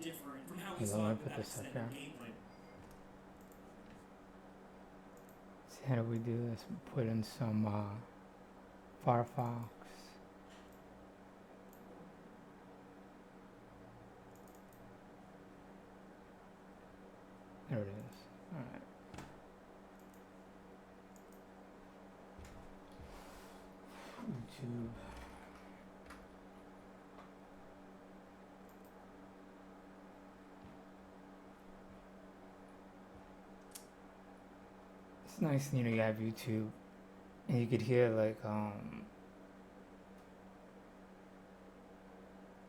different from how we Hold on, saw let it me with put that this up extended here. gameplay. See, how do we do this? Put in some Firefox. There it is. Alright. YouTube. It's nice, you have YouTube, and you could hear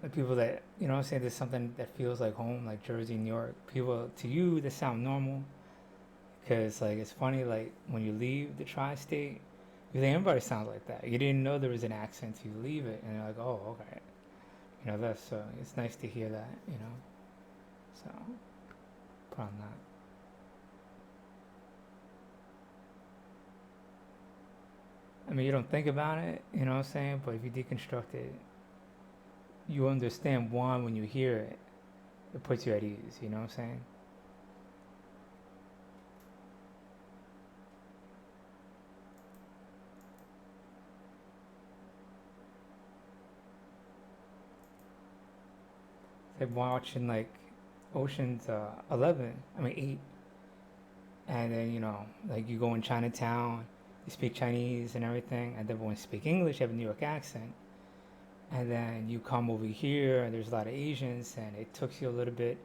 the people that I'm saying. There's something that feels like home, like Jersey, New York. People to you, that sound normal, because it's funny, when you leave the tri-state, you think everybody sounds like that. You didn't know there was an accent till you leave it, and you're like, oh, okay. That's so it's nice to hear that. So put on that. I mean, you don't think about it, what I'm saying? But if you deconstruct it, you understand one when you hear it. It puts you at ease, you know what I'm saying? It's like watching Ocean's 11, I mean 8. And then, you go in Chinatown, you speak Chinese and everything, and then when you speak English, you have a New York accent. And then you come over here, and there's a lot of Asians, and it took you a little bit,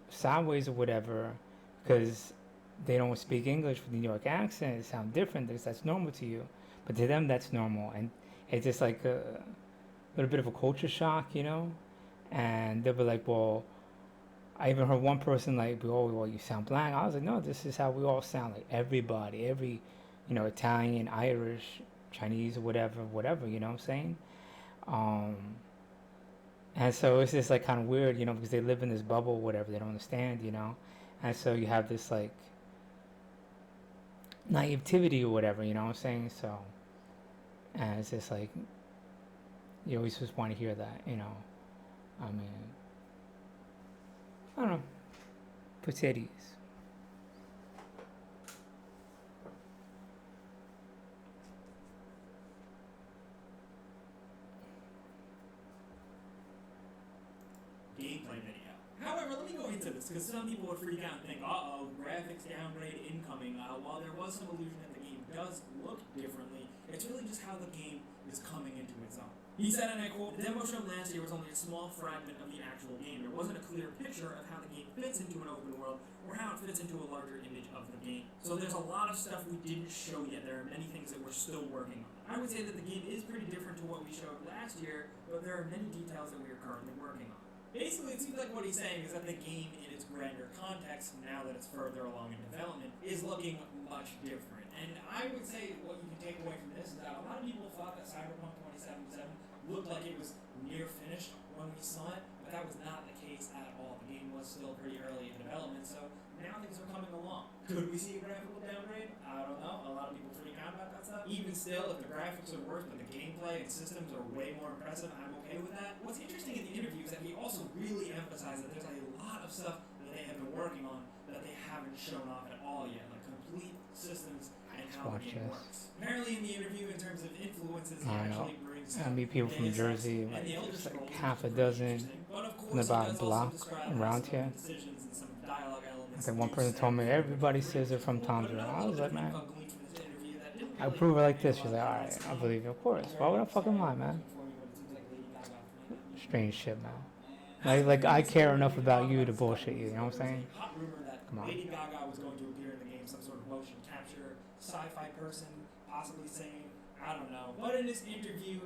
sideways or whatever, because they don't speak English with the New York accent. It sounds different because that's normal to you. But to them, that's normal. And it's just like a little bit of a culture shock, And they'll be like, well, I even heard one person oh, well, you sound black. I was like, no, this is how we all sound. Like everybody, every, Italian, Irish, Chinese, whatever, you know what I'm saying? And so it's just kind of weird, because they live in this bubble, whatever, they don't understand, And so you have this naivety or whatever, you know what I'm saying? So, and it's just you always just want to hear that, I mean, I don't know, potatoes. Gameplay video. However, let me go into this because some people would freak out and think, uh-oh, graphics downgrade incoming. While there was some illusion that the game does look differently, it's really just how the game is coming into its own. He said, and I quote, the demo shown last year was only a small fragment of the actual game. There wasn't a clear picture of how the game fits into an open world or how it fits into a larger image of the game. So there's a lot of stuff we didn't show yet. There are many things that we're still working on. I would say that the game is pretty different to what we showed last year, but there are many details that we are currently working on. Basically, it seems like what he's saying is that the game in its grander context, now that it's further along in development, is looking much different. And I would say what you can take away from this is that a lot of people thought that Cyberpunk 2077 looked like it was near finished when we saw it, but that was not the case at all. The game was still pretty early in development, so now things are coming along. Could we see a graphical downgrade? I don't know. A lot of people freak out about that stuff. Even still, if the graphics are worse, but the gameplay and systems are way more impressive, I'm okay with that. What's interesting in the interview is that he also really emphasized that there's a lot of stuff that they have been working on that they haven't shown off at all yet, like complete systems and how the game works. Apparently in the interview, in terms of influences, he actually brings I meet people from Jersey, there's half a dozen in about a block around here. I think one person told me everybody says they're from Tundra. I was like, man, I prove it like this. She's like, all right, I believe you, of course. Why would I fucking lie, man? Strange shit, man. Like I care enough about you to bullshit you. You know what I'm saying? Come on. Lady Gaga was going to appear in the game, some sort of motion capture sci-fi person, possibly saying, I don't know. But in this interview,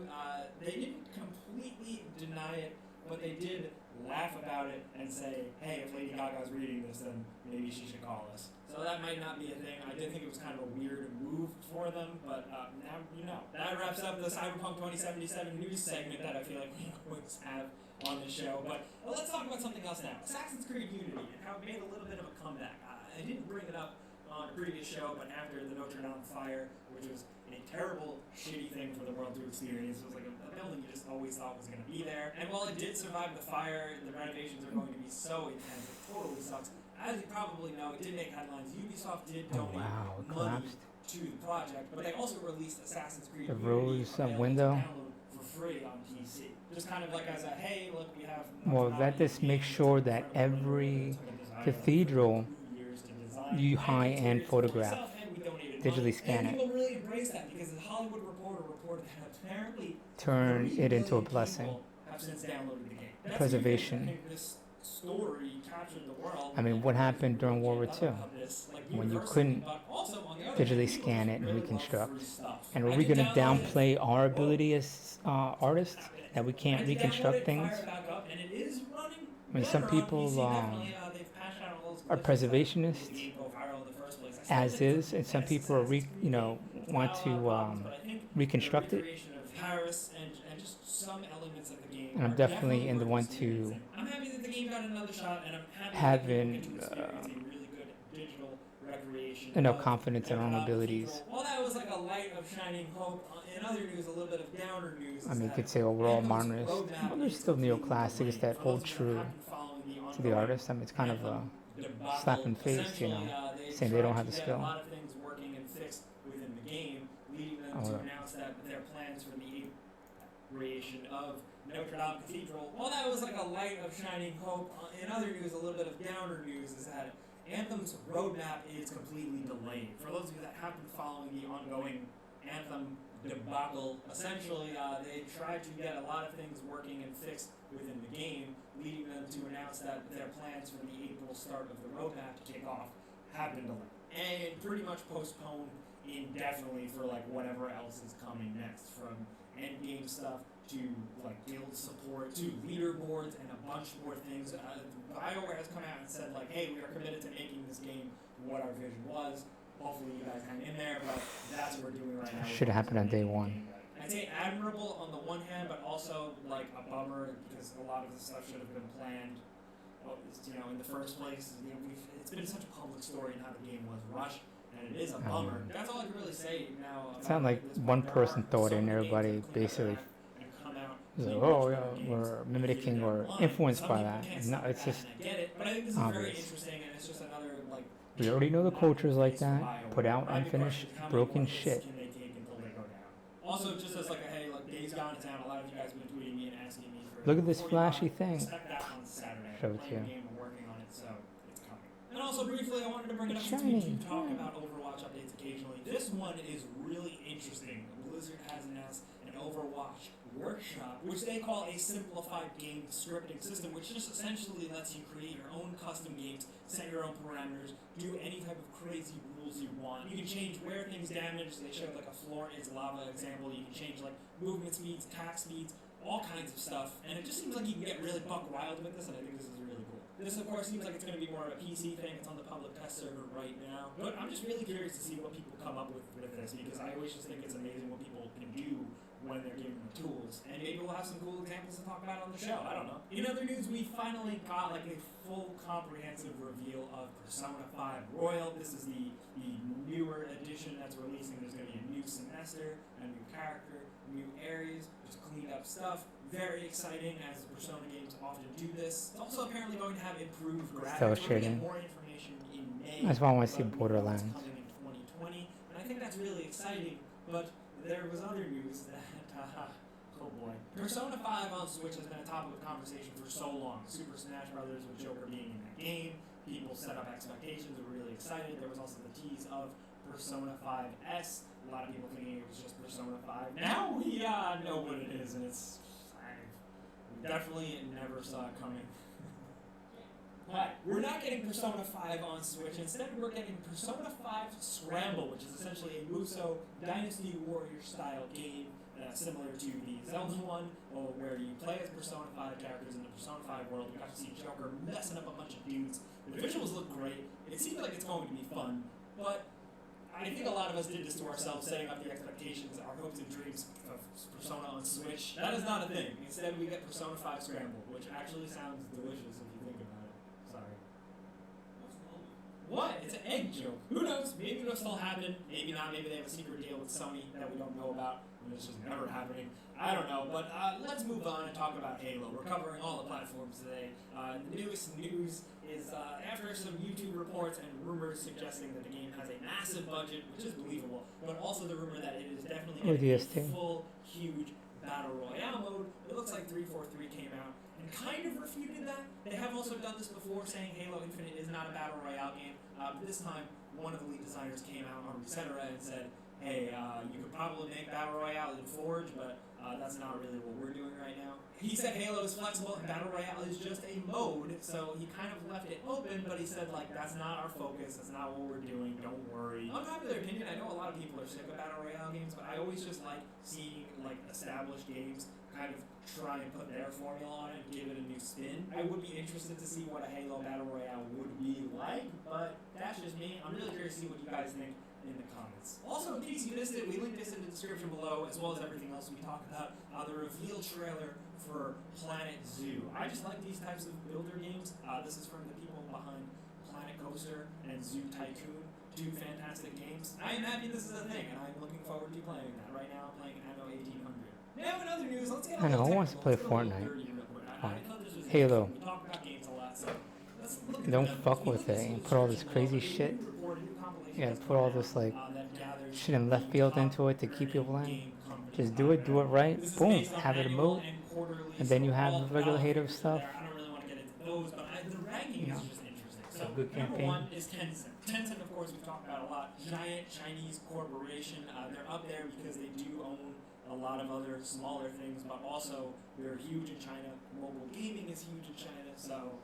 they didn't completely deny it, but they did laugh about it and say, hey, if Lady Gaga's reading this, then maybe she should call us. So that might not be a thing. I did think it was kind of a weird move for them, but now you know. That wraps up the Cyberpunk 2077 news segment that I feel like we always have on the show. But let's talk about something else now. Assassin's Creed Unity and how it made a little bit of a comeback. I didn't bring it up on a previous show, but after the Notre Dame fire, which was a terrible, shitty thing for the world to experience. It was like a building you just always thought was going to be there. And while it did survive the fire, the renovations are going to be so intense. It totally sucks. As you probably know, it did make headlines. Ubisoft did Oh donate wow, it money collapsed. to the project, but they also released Assassin's Creed The Unity rose available window. to download for free on PC. Just kind of like as a, hey, look, we have... Well, that just makes sure that every cathedral you high-end photograph, digitally scan it, People really embrace that because the Hollywood Reporter reported that apparently turn 3 it into a million blessing. people have since downloaded the game. That's Preservation. huge. I think this story captured the world. I mean, what happened during World War II when you couldn't digitally scan it and reconstruct? And are we going to downplay our ability as artists that we can't reconstruct things? I mean, some people are preservationists, as is, and some people are want to reconstruct it. And I'm definitely in the one to having enough confidence in our own abilities. Well, that was like a light of shining hope. In other news, a little bit of downer news. I mean, you could say overall modernist. Well, there's still neoclassics that hold true to the artist. I mean, it's kind of a slap in face, saying they don't have the skill. A lot of things working and fixed within the game, leading them to announce that their plans for the creation of Notre Dame Cathedral. Well, that was like a light of shining hope. In other news, a little bit of downer news is that Anthem's roadmap is completely delayed. For those of you that have been following the ongoing Anthem debacle, essentially they tried to get a lot of things working and fixed within the game, leading them to announce that their plans for the April start of the roadmap to kick off have been delayed. And pretty much postponed indefinitely for like whatever else is coming next, from endgame stuff to like guild support to leaderboards and a bunch more things. BioWare has come out and said like, hey, we are committed to making this game what our vision was. Hopefully you guys hang in there, but that's what we're doing right now. Should have happened on day one. I'd say admirable on the one hand, but also like a bummer because a lot of the stuff should have been planned. In the first place, it's been such a public story in how the game was rushed, and it is a bummer. That's all I can really say now. It's not like one person thought it and everybody basically was like, oh yeah, we're mimicking or influenced by that. No, it's just obvious. We already know the culture's like that. Put out unfinished, broken shit. Also, just as like a hey, like Days Gone to Town, a lot of you guys have been tweeting me and asking me for. Look at this flashy thing. Expect that on Saturday. Show it to you. Game, we're working on it, so it's coming. And also briefly, I wanted to bring it up since we do talk about Overwatch updates occasionally. This one is really interesting. Blizzard has announced an Overwatch workshop, which they call a simplified game scripting system, which just essentially lets you create your own custom games, set your own parameters, do any type of crazy rules you want. You can change where things damage. They showed like a floor is lava example. You can change like movement speeds, attack speeds, all kinds of stuff. And it just seems like you can get really buck wild with this, and I think this is really cool. This, of course, seems like it's going to be more of a PC thing. It's on the public test server right now. But I'm just really curious to see what people come up with this, because I always just think it's amazing what people can do when they're given the tools. And maybe we'll have some cool examples to talk about on the show. I don't know. In other news, we finally got like a full comprehensive reveal of Persona 5 Royal. This is the newer edition that's releasing. There's going to be a new semester, a new character, new areas, just cleaned up stuff. Very exciting, as Persona games often do this. It's also apparently going to have improved graphics. We're going to get more information in May. That's why I want to see Borderlands. Coming in 2020, and I think that's really exciting. But there was other news that, oh boy. Persona 5 on Switch has been a topic of conversation for so long. Super Smash Brothers with Joker being in that game. People set up expectations, were really excited. There was also the tease of Persona 5S. A lot of people thinking it was just Persona 5. Now we know what it is, and we definitely never saw it coming. But we're not getting Persona 5 on Switch. Instead, we're getting Persona 5 Scramble, which is essentially a Musou Dynasty Warrior style game, similar to the Zelda one, where you play as Persona 5 characters in the Persona 5 world. You got to see Joker messing up a bunch of dudes. The visuals look great. It seems like it's going to be fun, but I think a lot of us did this to ourselves, setting up the expectations, our hopes and dreams of Persona on Switch. That is not a thing. Instead, we get Persona 5 Scramble, which actually sounds delicious if you think about it. Sorry. What? It's an egg joke. Who knows? Maybe it'll still happen. Maybe not. Maybe they have a secret deal with Sony that we don't know about. And it's just never happening. I don't know. But let's move on and talk about Halo. We're covering all the platforms today. The newest news is after some YouTube reports and rumors suggesting that the game has a massive budget, which is believable, but also the rumor that it is definitely getting a full, huge Battle Royale mode. It looks like 343 came out and kind of refuted that. They have also done this before, saying Halo Infinite is not a Battle Royale game. But this time, one of the lead designers came out on Resetera and said, hey, you could probably make Battle Royale in Forge, but that's not really what we're doing right now. He said Halo is flexible and Battle Royale is just a mode, so he kind of left it open, but he said, like, that's not our focus, that's not what we're doing, don't worry. Unpopular opinion, I know a lot of people are sick of Battle Royale games, but I always just like seeing, like, established games kind of try and put their formula on it and give it a new spin. I would be interested to see what a Halo Battle Royale would be like, but that's just me. I'm really curious to see what you guys think in the comments. Also, in case you missed it, we linked this in the description below, as well as everything else we talked about. The reveal trailer for Planet Zoo. I just like these types of builder games. This is from the people behind Planet Coaster and Zoo Tycoon. Two fantastic games. I am happy this is a thing, and I'm looking forward to playing that. Right now, I'm playing Anno 1800. Now, in other news, let's get a little I want to play Fortnite. Halo. We talk about games a lot, so let's look at Don't them. fuck with it and put all this crazy shit. Yeah, put all this like shit in left field into it to keep people in. Just do it right. Boom, have it a mode, and then you have the regular hater stuff. I don't really want to get into those, but the ranking is just interesting. So good number campaign. one is Tencent. Tencent, of course, we've talked about a lot. Giant Chinese corporation. They're up there because they do own a lot of other smaller things, but also they're huge in China. Mobile gaming is huge in China, so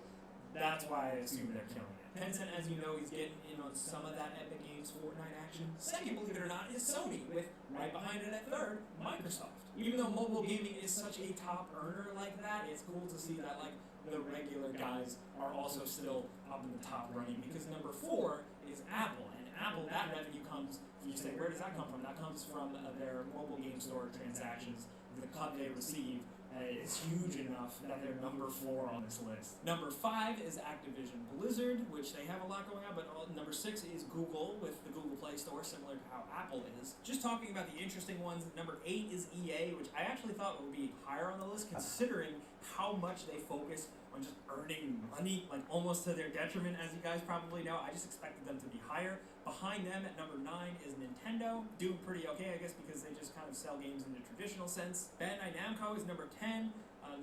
that's why I assume they're killing it. Tencent, as you know, is getting in on some of that Epic Games Fortnite action. Second, believe it or not, is Sony, with right behind it at third, Microsoft. Even though mobile gaming is such a top earner like that, it's cool to see that like the regular guys are also still up in the top running, because number 4 is Apple, and Apple, that revenue comes, you say, where does that come from? That comes from their mobile game store transactions, the cut they receive. It's huge enough that they're number 4 on this list. Number 5 is Activision Blizzard, which they have a lot going on, but number 6 is Google with the Google Play Store, similar to how Apple is. Just talking about the interesting ones, number 8 is EA, which I actually thought would be higher on the list, considering how much they focus on just earning money, like almost to their detriment, as you guys probably know. I just expected them to be higher. Behind them at number 9 is Nintendo, doing pretty okay, I guess, because they just kind of sell games in the traditional sense. Bandai Namco is number 10.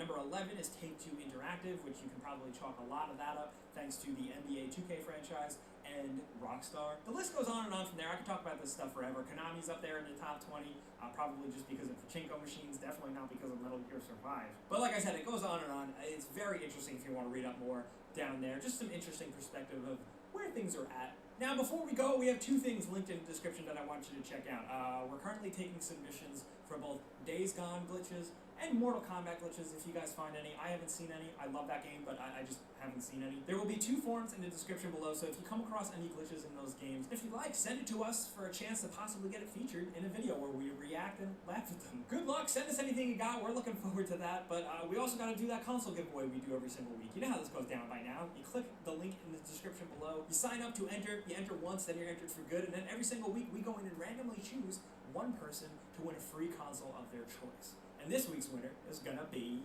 Number 11 is Take-Two Interactive, which you can probably chalk a lot of that up thanks to the NBA 2K franchise and Rockstar. The list goes on and on from there. I could talk about this stuff forever. Konami's up there in the top 20, probably just because of pachinko machines, definitely not because of Metal Gear Survive. But like I said, it goes on and on. It's very interesting if you want to read up more down there. Just some interesting perspective of where things are at. Now, before we go, we have 2 things linked in the description that I want you to check out. We're currently taking submissions for both Days Gone glitches and Mortal Kombat glitches, if you guys find any. I haven't seen any. I love that game, but I just haven't seen any. There will be 2 forums in the description below, so if you come across any glitches in those games, if you like, send it to us for a chance to possibly get it featured in a video where we react and laugh at them. Good luck, send us anything you got, we're looking forward to that, but we also got to do that console giveaway we do every single week. You know how this goes down by now. You click the link in the description below, you sign up to enter, you enter once, then you're entered for good, and then every single week we go in and randomly choose one person to win a free console of their choice. And this week's winner is gonna be...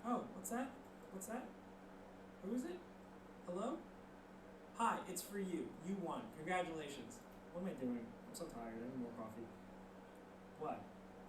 Oh, what's that? What's that? Who is it? Hello? Hi, it's for you. You won. Congratulations. What am I doing? I'm so tired. I need more coffee. What?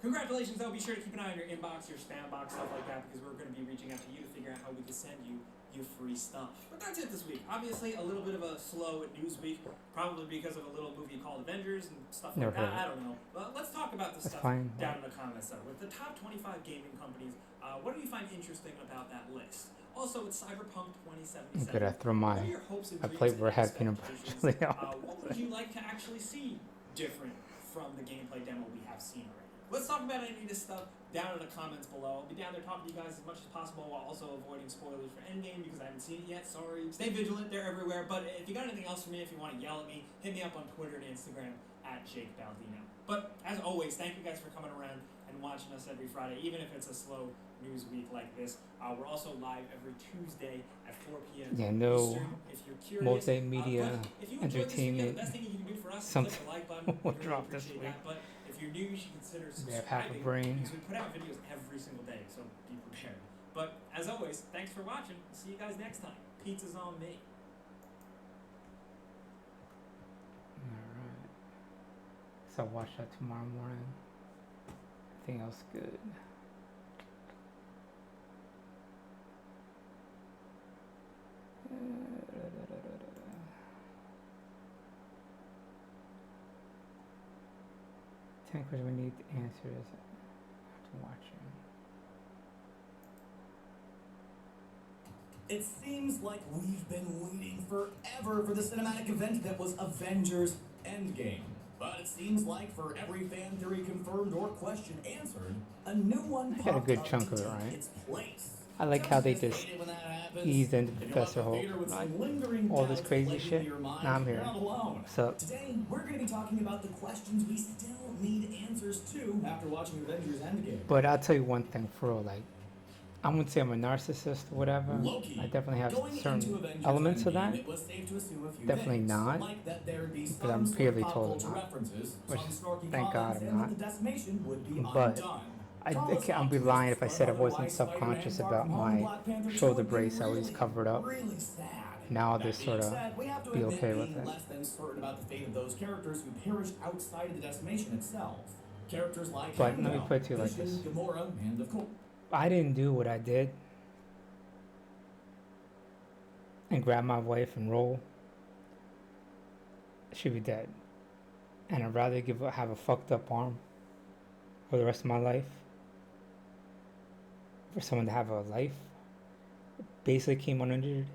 Congratulations, though. Be sure to keep an eye on your inbox, your spam box, stuff like that, because we're going to be reaching out to you to figure out how we can send you your free stuff. But that's it this week. Obviously, a little bit of a slow news week, probably because of a little movie called Avengers and stuff like that. I don't know. But let's talk about this stuff down in the comments, though. With the top 25 gaming companies, what do you find interesting about that list? Also, it's Cyberpunk 2077. Good, I throw my... What are your hopes and I dreams played and where I had peanut butter expectations? jelly on. What would you like to actually see different from the gameplay demo we have seen already? Let's talk about any of this stuff down in the comments below. I'll be down there talking to you guys as much as possible while also avoiding spoilers for Endgame because I haven't seen it yet. Sorry. Stay vigilant. They're everywhere. But if you got anything else for me, if you want to yell at me, hit me up on Twitter and Instagram at Jake Baldino. But as always, thank you guys for coming around and watching us every Friday, even if it's a slow news week like this. We're also live every Tuesday at 4 p.m. Yeah, no Eastern. If you're curious, multimedia but if you enjoyed this video, the entertainment best thing you can do for us is something click the like button. will We'd really drop this appreciate week. that. But if you're new, you should consider They have half a subscribing brain. because we put out videos every single day, so be prepared. But as always, thanks for watching. See you guys next time. Pizza's on me. Alright. So I'll watch that tomorrow morning. Everything else good. Ten questions we need answers after watching. It seems like we've been waiting forever for the cinematic event that was Avengers Endgame. But it seems like for every fan theory confirmed or question answered, a new one I got a popped good up chunk to of it, take right? its place. I like how they just When that happens, eased into if you Professor left the Hulk. theater with some Like, lingering all this doubts crazy plaguing shit. your mind, Now I'm you're here. not alone. What's up? Today, we're going to be talking about the questions we still need answers to after watching Avengers Endgame. But I'll tell you one thing for real, like, I wouldn't say I'm a narcissist or whatever. Loki. I definitely have Going into certain Avengers elements of Endgame, that. it was safe to assume a few Definitely things, not, like that there'd be but I'm some purely pop told culture not. references, Which, some snarky thank God comments, I'm and not. that the decimation would be But undone. I'd be lying if I said I wasn't subconscious about my shoulder brace. I always covered up. Really sad. Now I'll That just being sort of said, we have to be admit okay with being it. less than certain about the fate of those characters who perished outside of the decimation itself. Characters like But let me Heimdall, put it to you like Vision, this. Gamora, and of course. I didn't do what I did and grab my wife and roll, she'd be dead. And I'd rather have a fucked up arm for the rest of my life, for someone to have a life, basically came uninjured,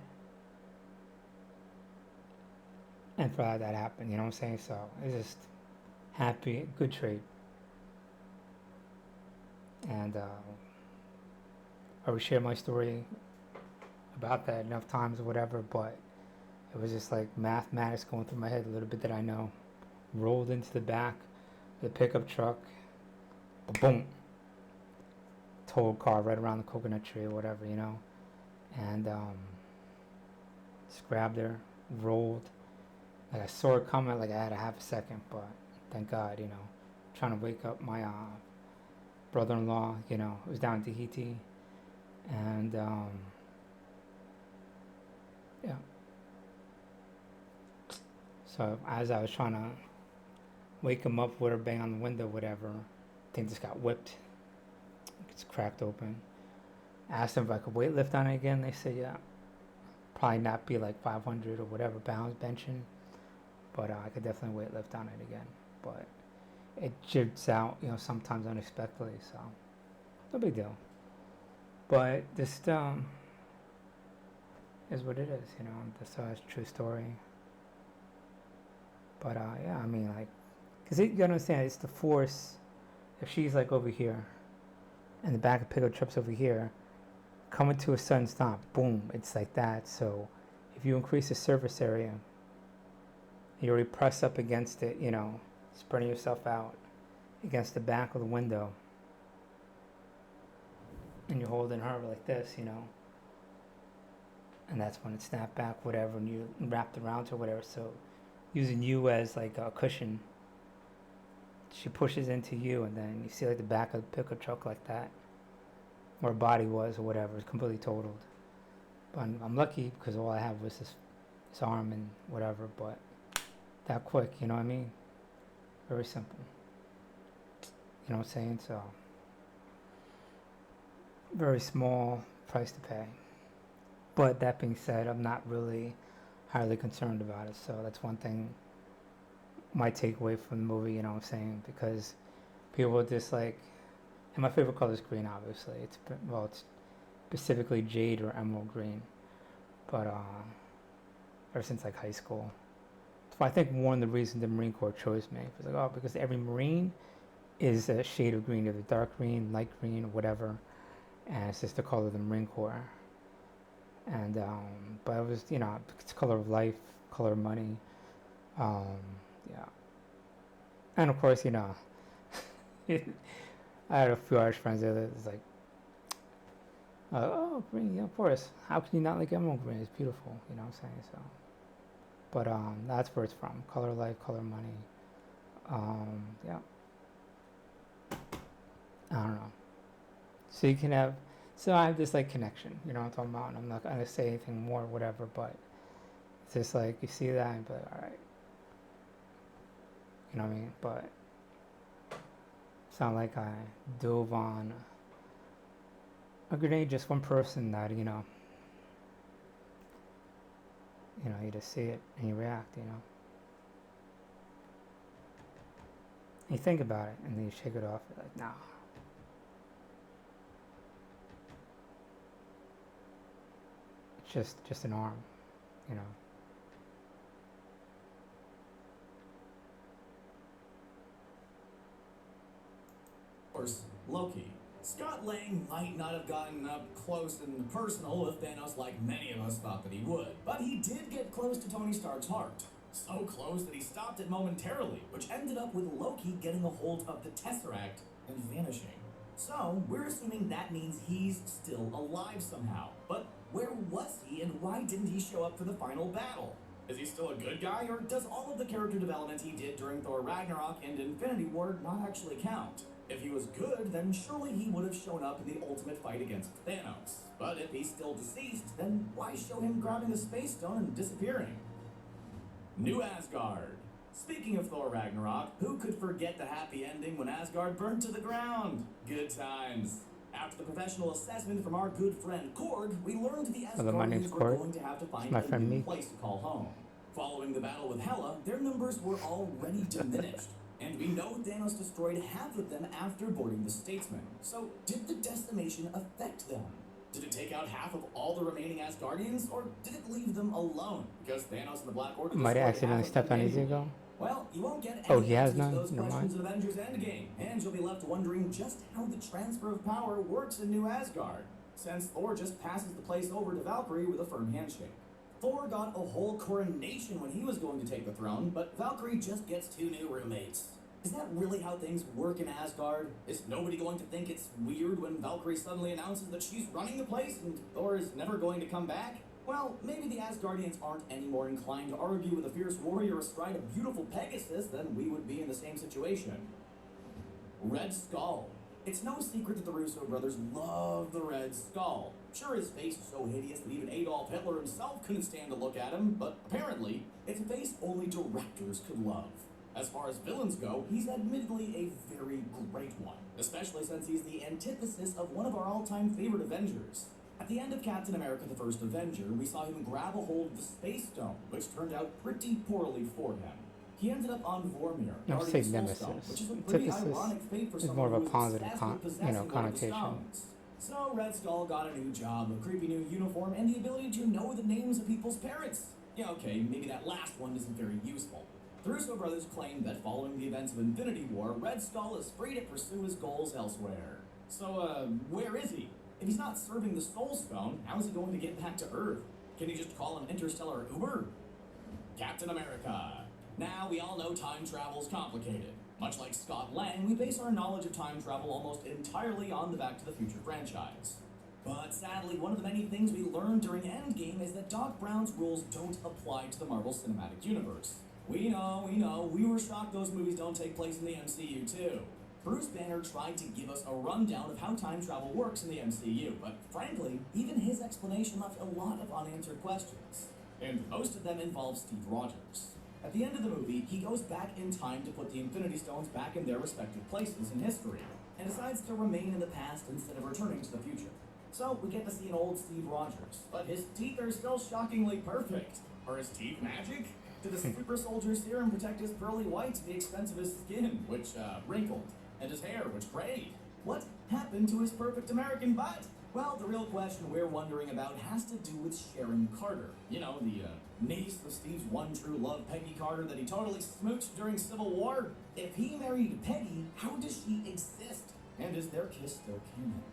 and for that happened, you know what I'm saying? So it's just happy, good trade. And I would share my story about that enough times or whatever, but it was just like mathematics going through my head a little bit that I know. Rolled into the back of the pickup truck, boom, totaled car right around the coconut tree or whatever, you know, and just grabbed her, rolled. Like I saw it coming, like I had a half a second, but thank God, you know, trying to wake up my brother-in-law, you know, who was down in Tahiti, and yeah. So as I was trying to wake him up with her, bang on the window, whatever, thing just got whipped. It's cracked open. Asked them if I could weight lift on it again. They said, yeah. Probably not be like 500 or whatever pounds benching, but I could definitely weight lift on it again. But it jibs out, you know, sometimes unexpectedly, so no big deal. But this is what it is, you know. That's a true story. But yeah, I mean, like, cause you gotta understand, it's the force. If she's like over here, and the back of pickup truck's over here, coming to a sudden stop, boom, it's like that. So if you increase the surface area, you already press up against it, you know, spreading yourself out against the back of the window, and you're holding her like this, you know, and that's when it snapped back, whatever, and you wrapped around her, whatever. So using you as like a cushion, she pushes into you, and then you see like the back of the pickup truck like that, where her body was or whatever, it's completely totaled. But I'm lucky because all I have was this arm and whatever, but that quick, you know what I mean? Very simple. You know what I'm saying? So, very small price to pay. But that being said, I'm not really highly concerned about it. So that's one thing my takeaway from the movie, you know what I'm saying? Because people are just like, and my favorite color is green, obviously. It's specifically jade or emerald green. But ever since like high school. So I think one of the reasons the Marine Corps chose me was like, oh, because every Marine is a shade of green, either dark green, light green, or whatever. And it's just the color of the Marine Corps. And but it was, you know, it's color of life, color of money. Yeah. And of course, you know, I had a few Irish friends there that was like, Oh, green, yeah, of course. How can you not like emerald green? It's beautiful, you know what I'm saying? So, but that's where it's from. Color Life, Color Money. Yeah, I don't know. So you can have, so I have this like connection, you know what I'm talking about? And I'm not gonna say anything more, whatever, but it's just like you see that and be like, all right, you know what I mean? But it's not like I dove on a grenade just one person that you just see it and you react, you think about it and then you shake it off. You're like, nah. It's just an arm, you know. Of course, Loki. Scott Lang might not have gotten up close and personal with Thanos like many of us thought that he would, but he did get close to Tony Stark's heart. So close that he stopped it momentarily, which ended up with Loki getting a hold of the Tesseract and vanishing. So, we're assuming that means he's still alive somehow. But where was he and why didn't he show up for the final battle? Is he still a good guy, or does all of the character development he did during Thor Ragnarok and Infinity War not actually count? If he was good, then surely he would have shown up in the ultimate fight against Thanos. But if he's still deceased, then why show him grabbing the Space Stone and disappearing? New Asgard. Speaking of Thor Ragnarok, who could forget the happy ending when Asgard burned to the ground? Good times. After the professional assessment from our good friend Korg, we learned the Hello, my name's Asgardians were Korg. going to have to find My a friend new Meek. place to call home. Following the battle with Hela, their numbers were already diminished, and we know Thanos destroyed half of them after boarding the Statesman. So, did the decimation affect them? Did it take out half of all the remaining Asgardians, or did it leave them alone? Because Thanos and the Black Order Might have destroyed accidentally half of stepped them on Easy anyway. Go. Well, you won't get Oh, any he has answers to none? those Never questions mind. in Avengers Endgame, and you'll be left wondering just how the transfer of power works in New Asgard, since Thor just passes the place over to Valkyrie with a firm handshake. Thor got a whole coronation when he was going to take the throne, but Valkyrie just gets 2 new roommates. Is that really how things work in Asgard? Is nobody going to think it's weird when Valkyrie suddenly announces that she's running the place and Thor is never going to come back? Well, maybe the Asgardians aren't any more inclined to argue with a fierce warrior astride a beautiful Pegasus than we would be in the same situation. Red Skull. It's no secret that the Russo brothers love the Red Skull. Sure, his face is so hideous that even Adolf Hitler himself couldn't stand to look at him, but apparently, it's a face only directors could love. As far as villains go, he's admittedly a very great one, especially since he's the antithesis of one of our all-time favorite Avengers. At the end of Captain America the First Avenger, we saw him grab a hold of the Space Stone, which turned out pretty poorly for him. He ended up on Vormir, No, guarding say the Soul nemesis. Stone, which is a pretty Antithesis ironic fate for is someone more of a who was positive obsessed with possessing one of the connotation. stones. So Red Skull got a new job, a creepy new uniform, and the ability to know the names of people's parents. Yeah, okay, maybe that last one isn't very useful. The Russo brothers claim that following the events of Infinity War, Red Skull is free to pursue his goals elsewhere. So, where is he? If he's not serving the Soul Stone, how is he going to get back to Earth? Can he just call an interstellar Uber? Captain America. Now, we all know time travel's complicated. Much like Scott Lang, we base our knowledge of time travel almost entirely on the Back to the Future franchise. But sadly, one of the many things we learned during Endgame is that Doc Brown's rules don't apply to the Marvel Cinematic Universe. We know, we were shocked those movies don't take place in the MCU too. Bruce Banner tried to give us a rundown of how time travel works in the MCU, but frankly, even his explanation left a lot of unanswered questions. And most of them involve Steve Rogers. At the end of the movie, he goes back in time to put the Infinity Stones back in their respective places in history, and decides to remain in the past instead of returning to the future. So we get to see an old Steve Rogers, but his teeth are still shockingly perfect. Are his teeth magic? Did the super soldier serum protect his pearly whites at the expense of his skin, which wrinkled, and his hair, which grayed? What happened to his perfect American butt? Well, the real question we're wondering about has to do with Sharon Carter. You know, the niece of Steve's one true love, Peggy Carter, that he totally smooched during Civil War. If he married Peggy, how does she exist? And is their kiss still canon?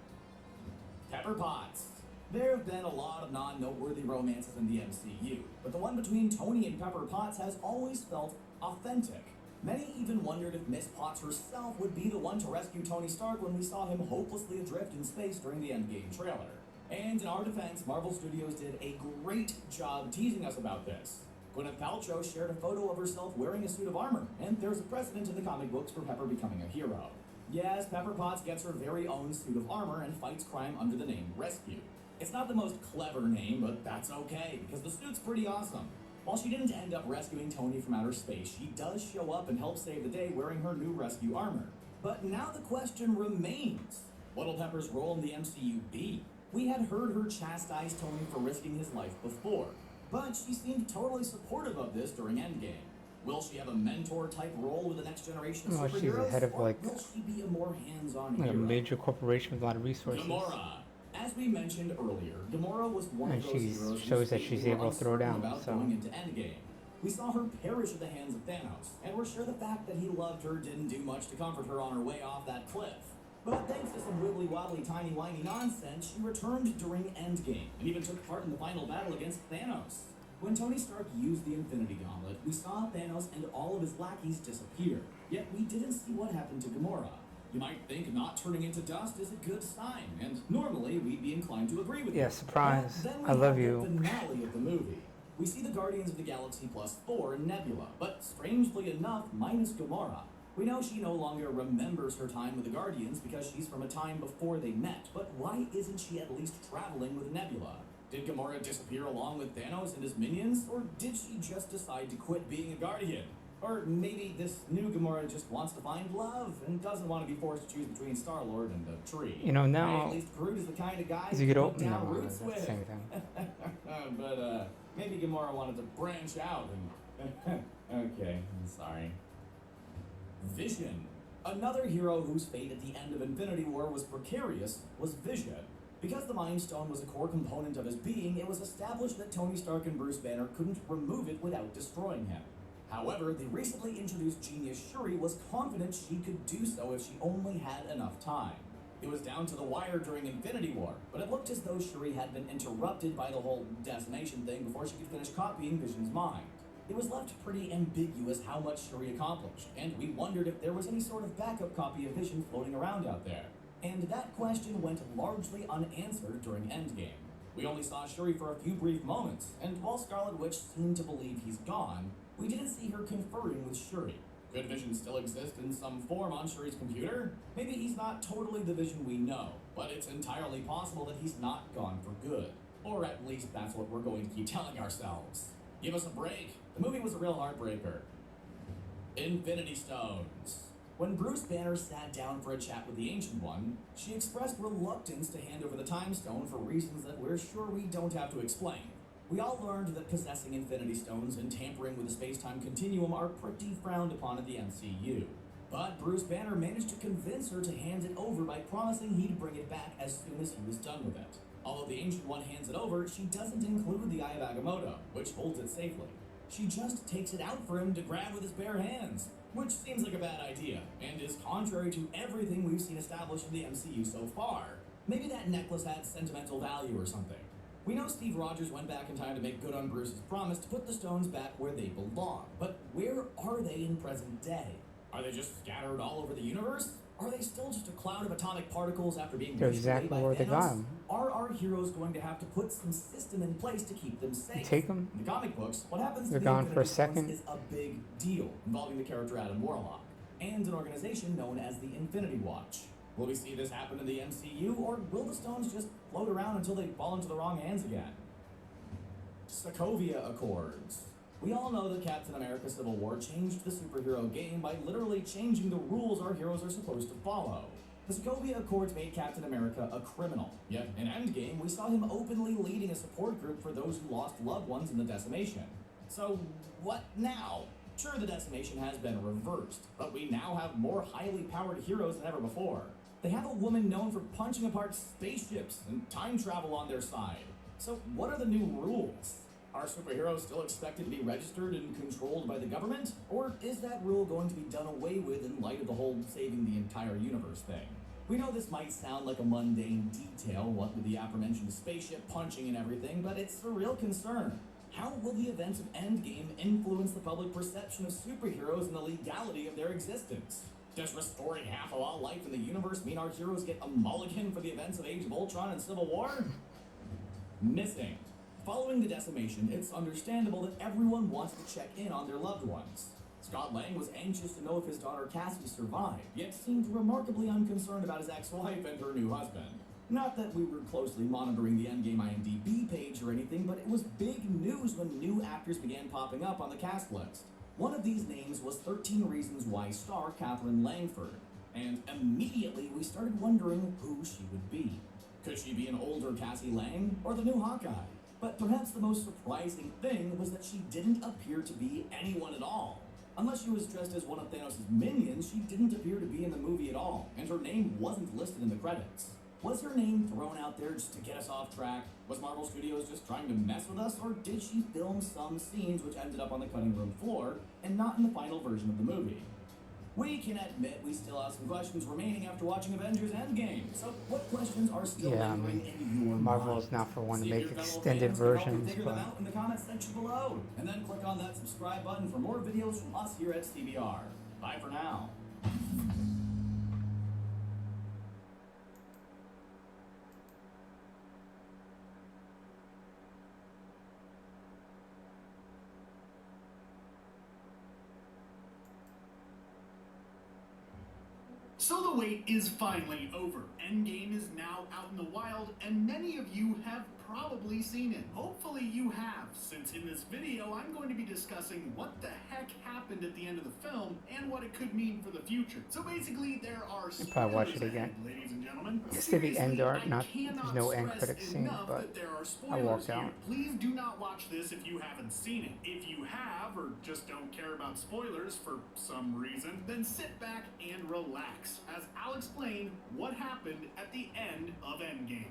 Pepper Potts. There have been a lot of non-noteworthy romances in the MCU, but the one between Tony and Pepper Potts has always felt authentic. Many even wondered if Miss Potts herself would be the one to rescue Tony Stark when we saw him hopelessly adrift in space during the Endgame trailer. And in our defense, Marvel Studios did a great job teasing us about this. Gwyneth Paltrow shared a photo of herself wearing a suit of armor, and there's a precedent in the comic books for Pepper becoming a hero. Yes, Pepper Potts gets her very own suit of armor and fights crime under the name Rescue. It's not the most clever name, but that's okay, because the suit's pretty awesome. While she didn't end up rescuing Tony from outer space, she does show up and help save the day wearing her new rescue armor. But now the question remains, what'll Pepper's role in the MCU be? We had heard her chastise Tony for risking his life before, but she seemed totally supportive of this during Endgame. Will she have a mentor-type role with the next generation of Oh, superheroes? she's the head of, or like- will she be a more hands-on Like a hero? major corporation with a lot of resources. Gamora. As we mentioned earlier, Gamora was one And of those she heroes shows whose that fate she's we were able to throw uncertain down, about so- going into Endgame. We saw her perish at the hands of Thanos, and we're sure the fact that he loved her didn't do much to comfort her on her way off that cliff. But thanks to some wibbly-wobbly, timey-wimey nonsense, she returned during Endgame, and even took part in the final battle against Thanos. When Tony Stark used the Infinity Gauntlet, we saw Thanos and all of his lackeys disappear, yet we didn't see what happened to Gamora. You might think not turning into dust is a good sign, and normally we'd be inclined to agree with Yeah, you. surprise. But then we I love have you. the finale of the movie. We see the Guardians of the Galaxy plus Thor and Nebula, but strangely enough, minus Gamora. We know she no longer remembers her time with the Guardians because she's from a time before they met, but why isn't she at least traveling with Nebula? Did Gamora disappear along with Thanos and his minions, or did she just decide to quit being a Guardian? Or maybe this new Gamora just wants to find love and doesn't want to be forced to choose between Star-Lord and a tree. You know, Hey, now- at least Groot is the kind of guy As you who get put older, down no, roots that's the with. same thing. But maybe Gamora wanted to branch out and... okay, I'm sorry. Vision. Another hero whose fate at the end of Infinity War was precarious was Vision. Because the Mind Stone was a core component of his being, it was established that Tony Stark and Bruce Banner couldn't remove it without destroying him. However, the recently introduced genius Shuri was confident she could do so if she only had enough time. It was down to the wire during Infinity War, but it looked as though Shuri had been interrupted by the whole decimation thing before she could finish copying Vision's mind. It was left pretty ambiguous how much Shuri accomplished, and we wondered if there was any sort of backup copy of Vision floating around out there. And that question went largely unanswered during Endgame. We only saw Shuri for a few brief moments, and while Scarlet Witch seemed to believe he's gone, we didn't see her conferring with Shuri. Could Vision still exist in some form on Shuri's computer? Maybe he's not totally the Vision we know, but it's entirely possible that he's not gone for good. Or at least that's what we're going to keep telling ourselves. Give us a break. The movie was a real heartbreaker. Infinity Stones. When Bruce Banner sat down for a chat with the Ancient One, she expressed reluctance to hand over the Time Stone for reasons that we're sure we don't have to explain. We all learned that possessing Infinity Stones and tampering with the space-time continuum are pretty frowned upon in the MCU. But Bruce Banner managed to convince her to hand it over by promising he'd bring it back as soon as he was done with it. Although the Ancient One hands it over, she doesn't include the Eye of Agamotto, which holds it safely. She just takes it out for him to grab with his bare hands, which seems like a bad idea, and is contrary to everything we've seen established in the MCU so far. Maybe that necklace had sentimental value or something. We know Steve Rogers went back in time to make good on Bruce's promise to put the stones back where they belong, but where are they in present day? Are they just scattered all over the universe? Are they still just a cloud of atomic particles after being They're washed away exactly by where they Thanos? got 'em. Are our heroes going to have to put some system in place to keep them safe? Take 'em. In the comic books, what happens They're to the gone for a Infinity Stones second. is a big deal, involving the character Adam Warlock, and an organization known as the Infinity Watch. Will we see this happen in the MCU, or will the stones just float around until they fall into the wrong hands again? Sokovia Accords. We all know that Captain America Civil War changed the superhero game by literally changing the rules our heroes are supposed to follow. The Sokovia Accords made Captain America a criminal, yet in Endgame we saw him openly leading a support group for those who lost loved ones in the decimation. So, what now? Sure, the decimation has been reversed, but we now have more highly powered heroes than ever before. They have a woman known for punching apart spaceships and time travel on their side. So what are the new rules? Are superheroes still expected to be registered and controlled by the government? Or is that rule going to be done away with in light of the whole saving the entire universe thing? We know this might sound like a mundane detail, what with the aforementioned spaceship punching and everything, but it's a real concern. How will the events of Endgame influence the public perception of superheroes and the legality of their existence? Does restoring half of all life in the universe mean our heroes get a mulligan for the events of Age of Ultron and Civil War? missing. Following the decimation, it's understandable that everyone wants to check in on their loved ones. Scott Lang was anxious to know if his daughter Cassie survived, yet seemed remarkably unconcerned about his ex-wife and her new husband. Not that we were closely monitoring the Endgame IMDb page or anything, but it was big news when new actors began popping up on the cast list. One of these names was 13 Reasons Why star Catherine Langford, and immediately we started wondering who she would be. Could she be an older Cassie Lang or the new Hawkeye? But perhaps the most surprising thing was that she didn't appear to be anyone at all. Unless she was dressed as one of Thanos' minions, she didn't appear to be in the movie at all, and her name wasn't listed in the credits. Was her name thrown out there just to get us off track? Was Marvel Studios just trying to mess with us, or did she film some scenes which ended up on the cutting room floor and not in the final version of the movie? We can admit we still have some questions remaining after watching Avengers Endgame. So what questions are still Yeah, I lingering in your Marvel mind? is not for one to See if make your fellow extended fans can help you versions, figure but them out in the comments section below. And then click on that subscribe button for more videos from us here at CBR. Bye for now. So the wait is finally over. Endgame is now out in the wild, and many of you have probably seen it. Hopefully you have, since in this video I'm going to be discussing what the heck happened at the end of the film and what it could mean for the future. So basically there are I'll probably watch it spoilers again. ahead, ladies and gentlemen. Just to the end Seriously, art, I not cannot there's no end stress credit scene, enough but that there are I spoilers walked here. out. Please do not watch this if you haven't seen it. If you have, or just don't care about spoilers for some reason, then sit back and relax as I'll explain what happened at the end of Endgame.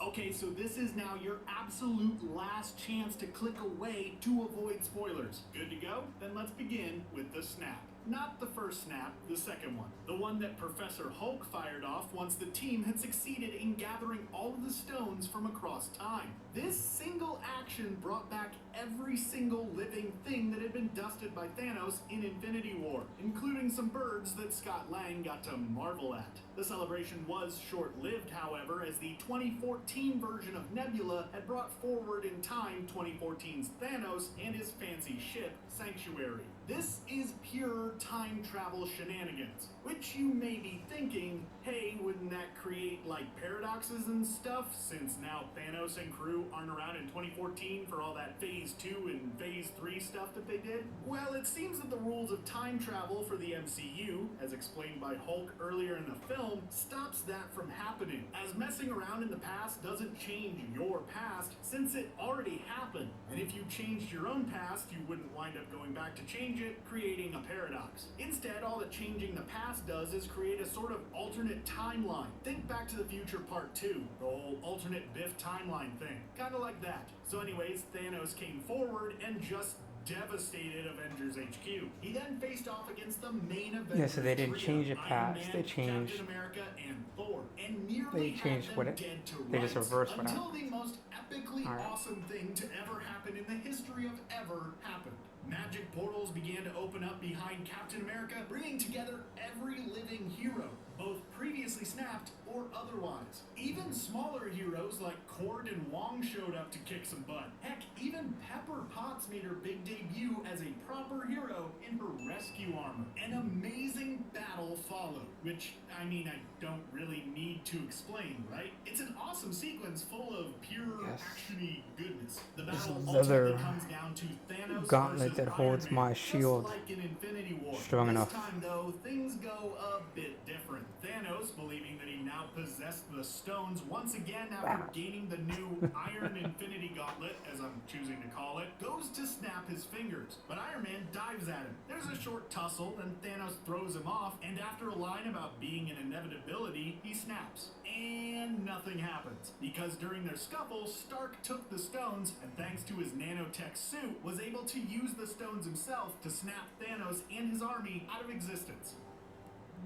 Okay, so this is now your absolute last chance to click away to avoid spoilers. Good to go? Then let's begin with the snap. Not the first snap, the second one. The one that Professor Hulk fired off once the team had succeeded in gathering all of the stones from across time. This single action brought back every single living thing that had been dusted by Thanos in Infinity War, including some birds that Scott Lang got to marvel at. The celebration was short-lived, however, as the 2014 version of Nebula had brought forward in time 2014's Thanos and his fancy ship, Sanctuary. This is pure time travel shenanigans, which you may be thinking, hey, wouldn't that create like paradoxes and stuff, since now Thanos and crew aren't around in 2014 for all that Phase 2 and Phase 3 stuff that they did? Well, it seems that the rules of time travel for the MCU, as explained by Hulk earlier in the film, stops that from happening, as messing around in the past doesn't change your past, since it already happened. And if you changed your own past, you wouldn't wind up going back to change it, creating a paradox. Instead, all that changing the past does is create a sort of alternate timeline. Think Back to the Future Part 2, the whole alternate Biff timeline thing. Kinda like that. So anyways, Thanos came forward and just devastated Avengers HQ. He then faced off against the main Avengers Yeah, so they didn't trio, change the Iron past, Man, they changed- Captain America, and Thor, and nearly They had changed them what it- dead to they just rights, reversed what until the most epically Alright. awesome thing to ever happen in the history of ever happened. Magic portals began to open up behind Captain America, bringing together every living hero, both previously snapped or otherwise. Even smaller heroes like Cord and Wong showed up to kick some butt. Heck, even Pepper Potts made her big debut as a proper hero in her rescue armor. An amazing battle followed, which, I mean, I don't really need to explain, right? It's an awesome sequence full of pure Yes. action-y goodness. The This battle leather ultimately comes down to Thanos gauntlet versus that holds Iron Man, my just shield like in Infinity War. strong This enough. time, though, things go a bit different. Thanos, believing that he now possessed the stones once again after gaining the new Iron Infinity Gauntlet, as I'm choosing to call it, goes to snap his fingers. But Iron Man dives at him. There's a short tussle, then Thanos throws him off, and after a line about being an inevitability, he snaps. And nothing happens, because during their scuffle, Stark took the stones, and thanks to his nanotech suit, was able to use the stones himself to snap Thanos and his army out of existence.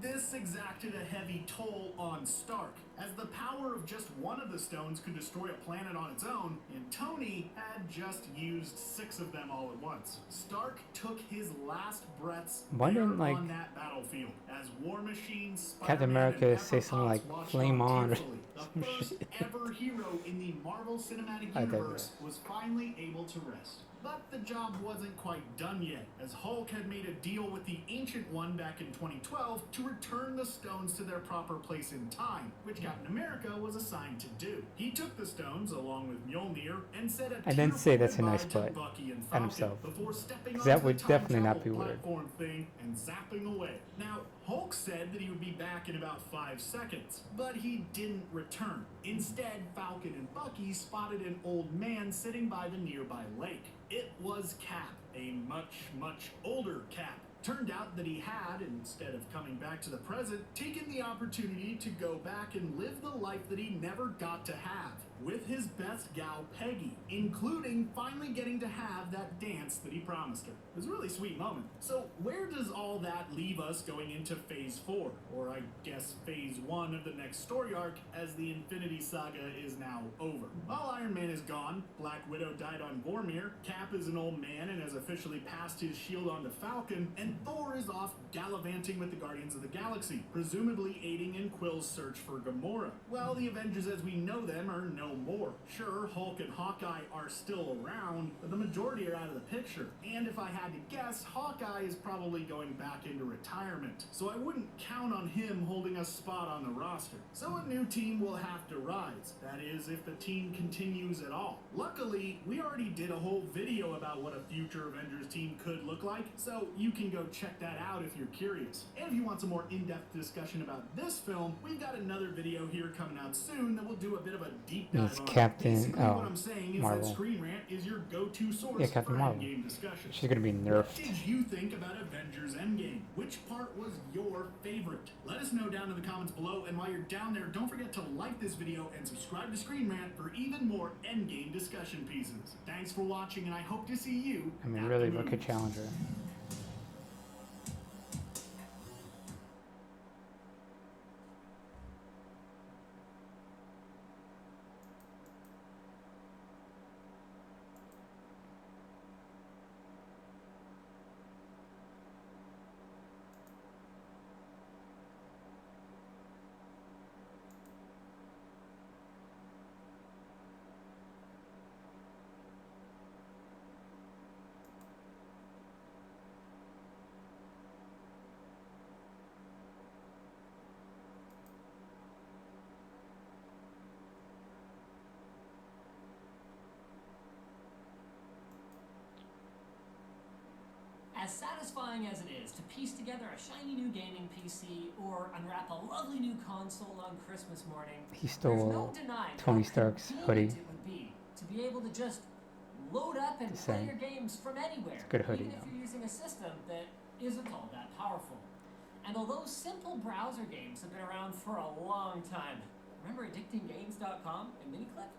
This exacted a heavy toll on Stark, as the power of just one of the stones could destroy a planet on its own, and Tony had just used 6 of them all at once. Stark took his last breaths Why there didn't, like, on that battlefield, as War Machine, Captain Spider-Man, America and say Pepper something Potts like, watched "Flame on," or tearfully. The first ever hero in the Marvel Cinematic I Universe digress. was finally able to rest. But the job wasn't quite done yet, as Hulk had made a deal with the Ancient One back in 2012 to return the stones to their proper place in time, which Captain America was assigned to do. He took the stones, along with Mjolnir, and said a And then say tearful that's a nice goodbye to butt Bucky and and Falcon himself. before stepping 'Cause onto that the would time definitely not travel be weird. platform thing and zapping away. Now, Hulk said that he would be back in about 5 seconds, but he didn't return. Instead, Falcon and Bucky spotted an old man sitting by the nearby lake. It was Cap, a much, much older Cap. Turned out that he had, instead of coming back to the present, taken the opportunity to go back and live the life that he never got to have, with his best gal Peggy, including finally getting to have that dance that he promised her. It was a really sweet moment. So where does all that leave us going into Phase 4, or I guess Phase 1 of the next story arc, as the Infinity Saga is now over? While Iron Man is gone, Black Widow died on Vormir, Cap is an old man and has officially passed his shield on to Falcon, and Thor is off gallivanting with the Guardians of the Galaxy, presumably aiding in Quill's search for Gamora. Well, the Avengers as we know them are no more. Sure, Hulk and Hawkeye are still around, but the majority are out of the picture. And if I had to guess, Hawkeye is probably going back into retirement, so I wouldn't count on him holding a spot on the roster. So a new team will have to rise. That is, if the team continues at all. Luckily, we already did a whole video about what a future Avengers team could look like, so you can go check that out if you're curious. And if you want some more in-depth discussion about this film, we've got another video here coming out soon that will do a bit of a deep dive It's on it. Captain- Basically, oh, what I'm saying is Marvel. that Screen Rant is your go-to source Yeah, Captain for Marvel. Endgame discussion. She's gonna be What nerfed. did you think about Avengers Endgame? Which part was your favorite? Let us know down in the comments below, and while you're down there, don't forget to like this video and subscribe to Screen Rant for even more Endgame discussion pieces. Thanks for watching, and I hope to see you I mean, at really, the look at movies. Challenger. As satisfying as it is to piece together a shiny new gaming PC or unwrap a lovely new console on Christmas morning, He there's no stole denying Tony how Stark's convenient hoodie. it would be to be able to just load up and Just play saying. your games from anywhere, It's a good hoodie, even if though. you're using a system that isn't all that powerful. And although simple browser games have been around for a long time, remember addictinggames.com and Miniclip?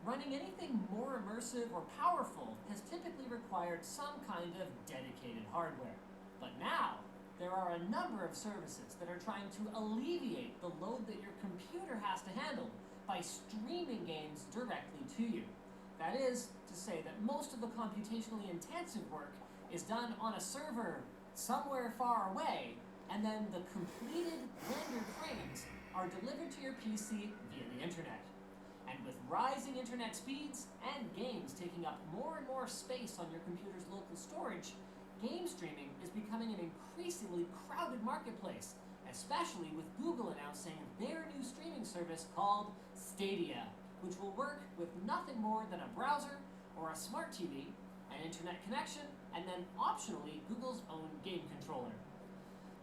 Running anything more immersive or powerful has typically required some kind of dedicated hardware. But now, there are a number of services that are trying to alleviate the load that your computer has to handle by streaming games directly to you. That is to say that most of the computationally intensive work is done on a server somewhere far away, and then the completed rendered frames are delivered to your PC via the internet. And with rising internet speeds and games taking up more and more space on your computer's local storage, game streaming is becoming an increasingly crowded marketplace, especially with Google announcing their new streaming service called Stadia, which will work with nothing more than a browser or a smart TV, an internet connection, and then optionally Google's own game controller.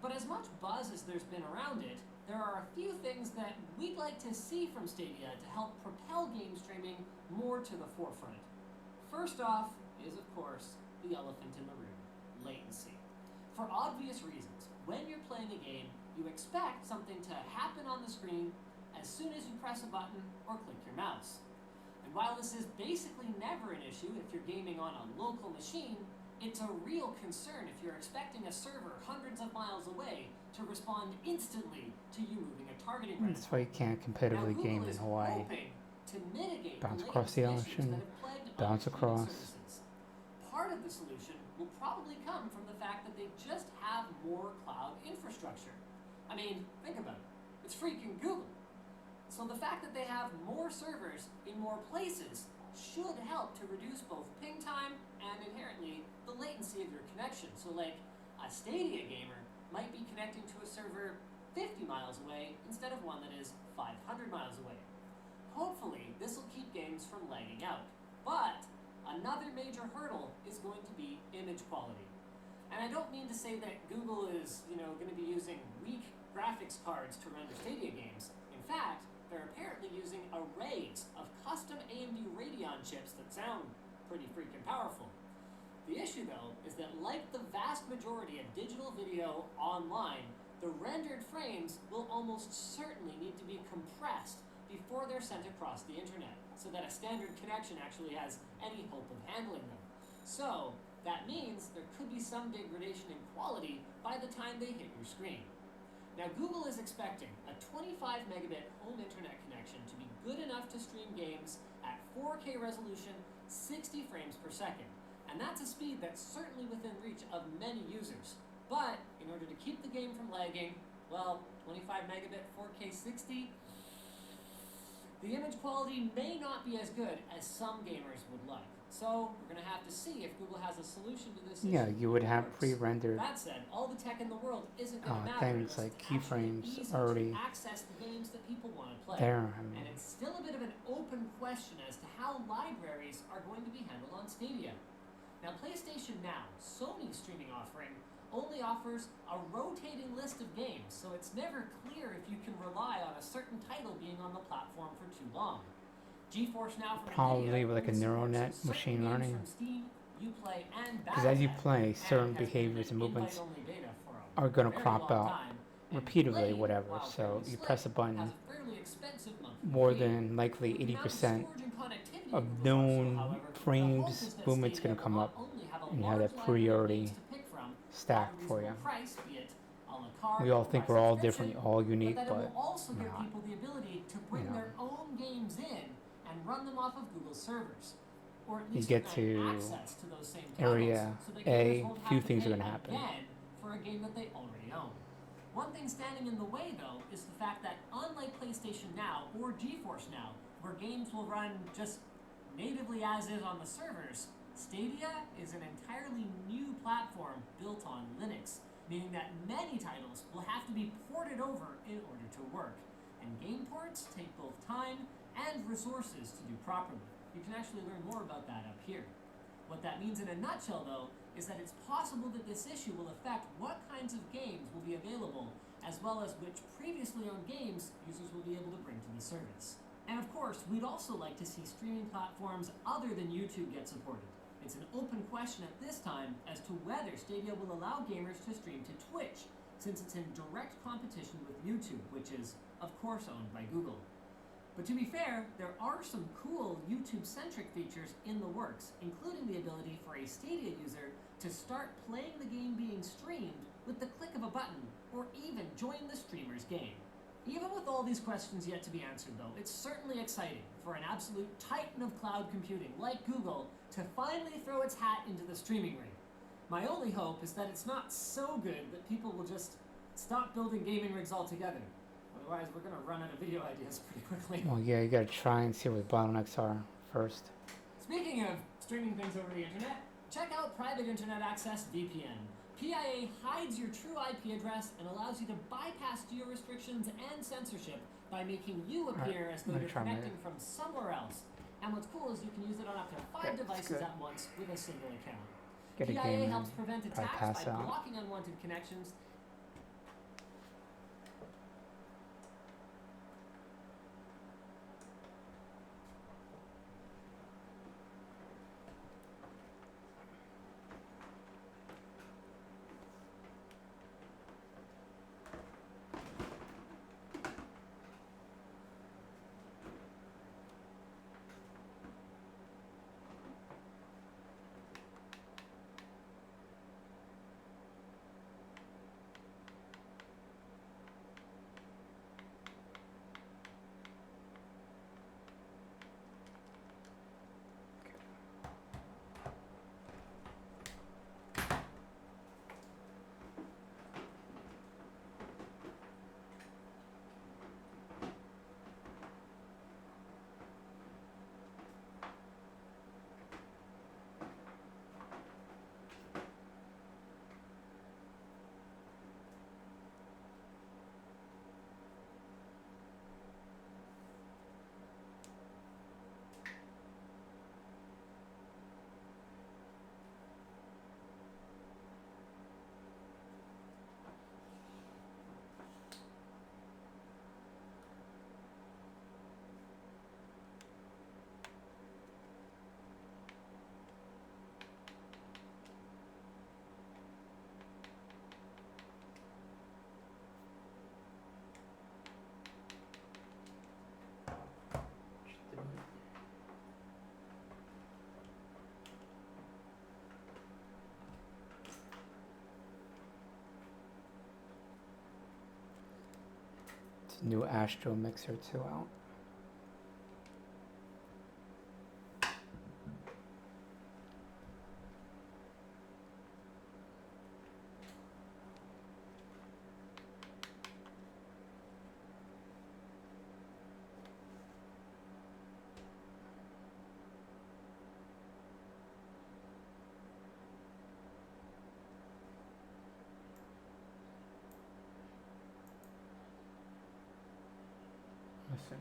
But as much buzz as there's been around it, there are a few things that we'd like to see from Stadia to help propel game streaming more to the forefront. First off is, of course, the elephant in the room, latency. For obvious reasons, when you're playing a game, you expect something to happen on the screen as soon as you press a button or click your mouse. And while this is basically never an issue if you're gaming on a local machine, it's a real concern if you're expecting a server hundreds of miles away to respond instantly to you moving a targeting range. That's why you can't competitively Now, game Google in is Hawaii. hoping to mitigate Bounce the across the latency issues ocean, that have plagued bounce other streaming across. services. Part of the solution will probably come from the fact that they just have more cloud infrastructure. I mean, think about it. It's freaking Google. So the fact that they have more servers in more places should help to reduce both ping time and inherently the latency of your connection. So like a Stadia gamer might be connecting to a server 50 miles away instead of one that is 500 miles away. Hopefully, this will keep games from lagging out. But another major hurdle is going to be image quality. And I don't mean to say that Google is, going to be using weak graphics cards to render Stadia games. In fact, they're apparently using arrays of custom AMD Radeon chips that sound pretty freaking powerful. The issue, though, is that like the vast majority of digital video online, the rendered frames will almost certainly need to be compressed before they're sent across the internet, so that a standard connection actually has any hope of handling them. So, that means there could be some degradation in quality by the time they hit your screen. Now, Google is expecting a 25 megabit home internet connection to be good enough to stream games at 4K resolution, 60 frames per second. And that's a speed that's certainly within reach of many users. But, in order to keep the game from lagging, well, 25 megabit 4K 60, the image quality may not be as good as some gamers would like. So, we're going to have to see if Google has a solution to this issue. Yeah, you would have Works. pre-rendered That said, all the tech in the world isn't going to matter things unless like it's actually keyframes easy already to access the games that people want to play. there. And it's still a bit of an open question as to how libraries are going to be handled on Stadia. Now, PlayStation Now, Sony's streaming offering, only offers a rotating list of games, so it's never clear if you can rely on a certain title being on the platform for too long. GeForce Now from Probably NVIDIA with like a only neural supports net certain machine games learning. from Steam, Uplay, and Because as you Battle.net, play, and certain has been behaviors in and movements invite-only beta for a are going to very crop long out time, and repeatedly, Play, whatever. while So fairly you slick, press a button, has a fairly expensive monthly more fee. than likely With the amount of 80% storage and connectivity of Google offers, known however, the hope is frames, that movements Stadia gonna come will up, not only have a and you have large that library of pre-already games to pick from stacked at a for you. reasonable price, be it a la carte We all or think by we're all subscription, different, all unique, but that it but will also give not. people the ability to bring know. their own games in and run them off of Google servers. Or at You least get grant to access to those same area titles, so that A, gamers won't few have to things are pay gonna happen. again for a game that they already own. One thing standing in the way, though, is the fact that unlike PlayStation Now or GeForce Now, where games will run just natively as is on the servers, Stadia is an entirely new platform built on Linux, meaning that many titles will have to be ported over in order to work. And game ports take both time and resources to do properly. You can actually learn more about that up here. What that means in a nutshell, though, is that it's possible that this issue will affect what kinds of games will be available, as well as which previously owned games users will be able to bring to the service. And of course, we'd also like to see streaming platforms other than YouTube get supported. It's an open question at this time as to whether Stadia will allow gamers to stream to Twitch, since it's in direct competition with YouTube, which is, of course, owned by Google. But to be fair, there are some cool YouTube-centric features in the works, including the ability for a Stadia user to start playing the game being streamed with the click of a button, or even join the streamer's game. Even with all these questions yet to be answered, though, it's certainly exciting for an absolute titan of cloud computing like Google to finally throw its hat into the streaming ring. My only hope is that it's not so good that people will just stop building gaming rigs altogether. Otherwise, we're going to run out of video ideas pretty quickly. Well, yeah, you gotta try and see what the bottlenecks are first. Speaking of streaming things over the internet, check out Private Internet Access VPN. PIA hides your true IP address and allows you to bypass geo restrictions and censorship by making you appear as though I'm gonna you're try my- connecting from somewhere else. And what's cool is you can use it on up to 5 Okay, that's devices good. at once with a single account. Get a PIA game in, helps prevent probably attacks pass by out. blocking unwanted connections. new Astro Mixer 2 out. Let's see.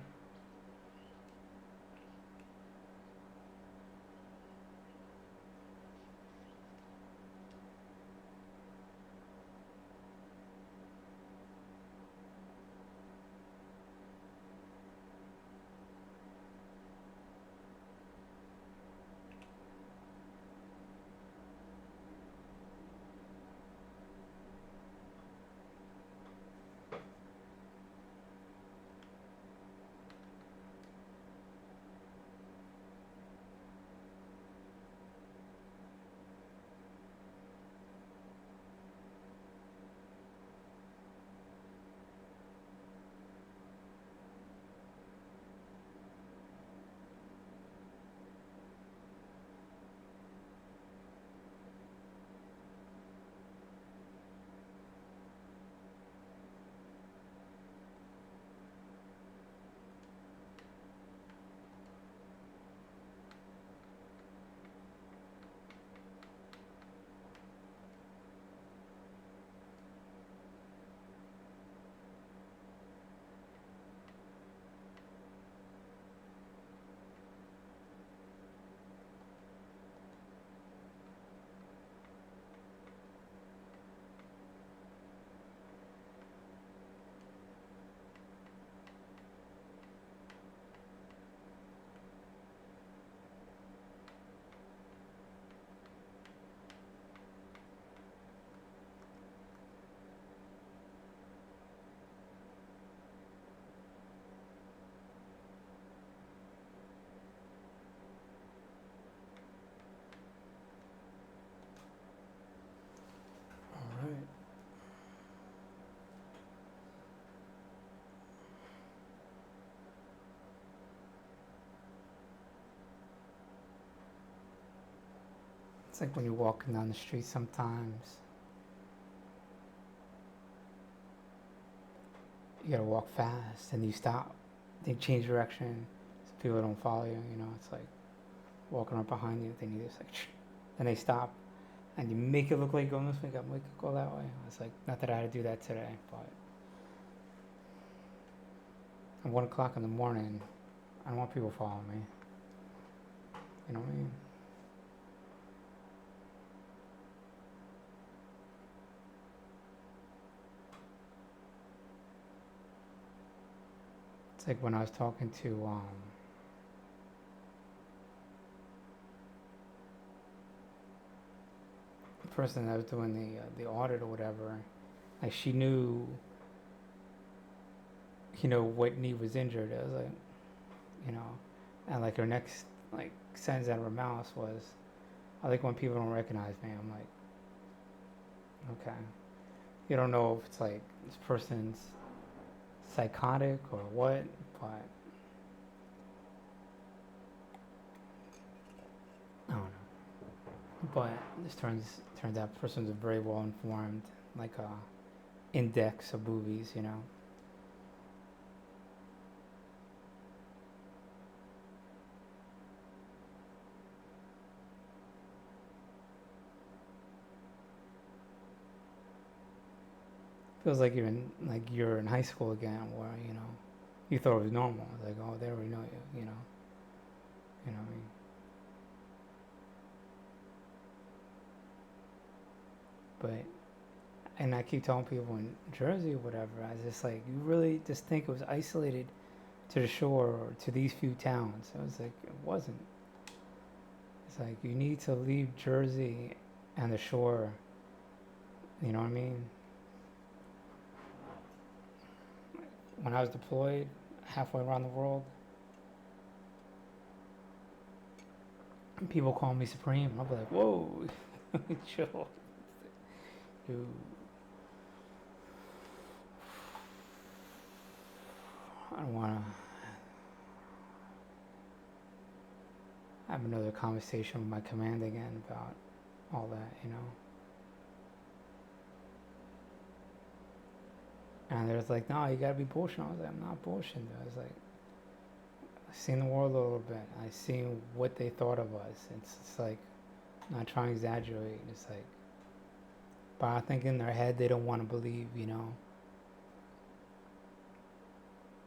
All right. It's like when you're walking down the street sometimes. You gotta walk fast and you stop. They change direction so people don't follow you, you know. It's like walking up behind you, then you just like, and they stop and you make it look like you're going this way, make it go that way. It's like, not that I had to do that today, but at 1 o'clock in the morning, I don't want people following me. You know what I mean? It's like when I was talking to the person that was doing the audit or whatever, like she knew, what knee was injured. I was like, and like her next like sentence out of her mouth was, I like when people don't recognize me. I'm like, okay, you don't know if it's like this person's psychotic or what, but I don't know. But this turns out the person's very well informed, like a index of movies, Feels like you're in high school again, where you thought it was normal. It's like, oh, they already know you, you know what I mean? But, and I keep telling people in Jersey or whatever, I was just like, you really just think it was isolated to the shore or to these few towns? I was like, it wasn't. It's like, you need to leave Jersey and the shore, you know what I mean? When I was deployed halfway around the world, people call me Supreme. I'll be like, whoa, chill. Dude. I don't want to have another conversation with my command again about all that, you know. And they're like, no, you gotta be bullshit. I was like, I'm not bullshit. I was like, I've seen the world a little bit. I've seen what they thought of us. It's like, not trying to exaggerate. It's like, but I think in their head they don't want to believe, you know.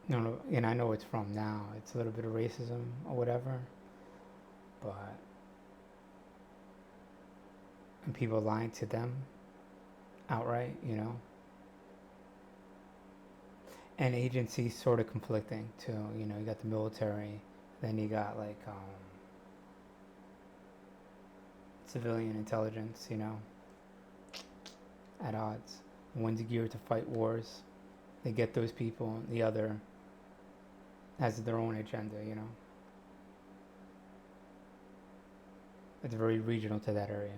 No, and I know it's from now. It's a little bit of racism or whatever, but and people lying to them outright, you know. And agencies sort of conflicting too. You know, you got the military, then you got like civilian intelligence. You know, at odds. One's geared to fight wars. They get those people. The other has their own agenda. You know, it's very regional to that area.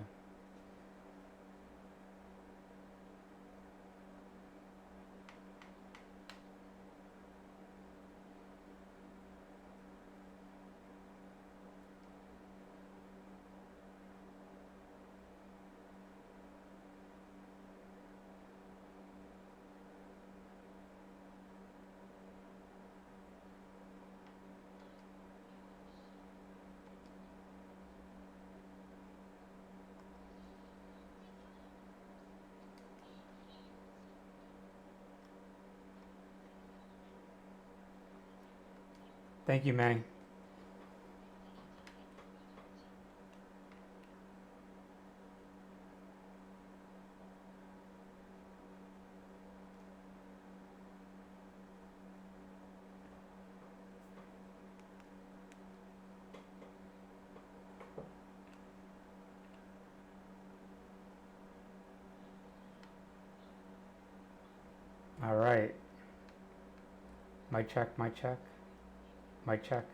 Thank you, Manny. All right. Mic check, mic check, mic check.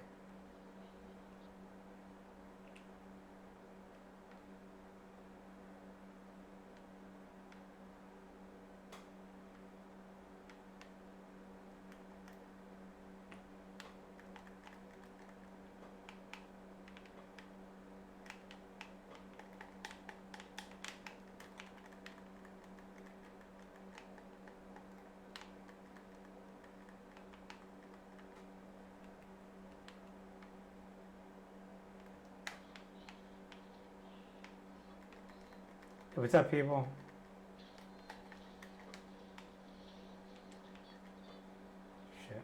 What's up, people? Shit.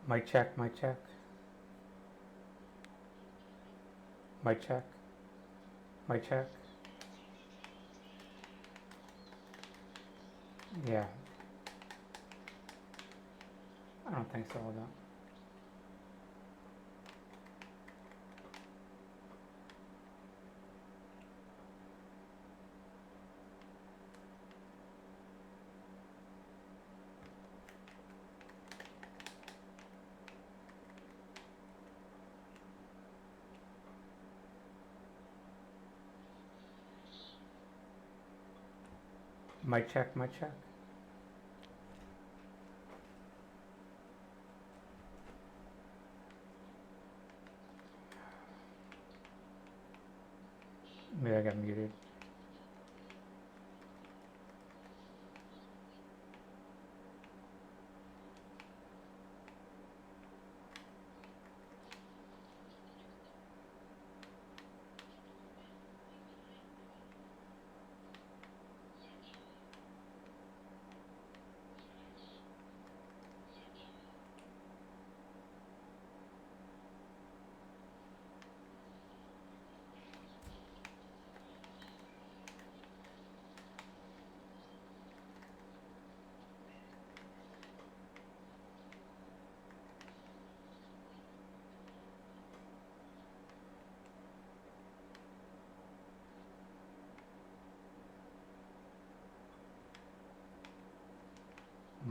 Mic check, mic check. Mic check. Mic check. Yeah. I don't think so, though. Mic check, mic check. Maybe I got muted.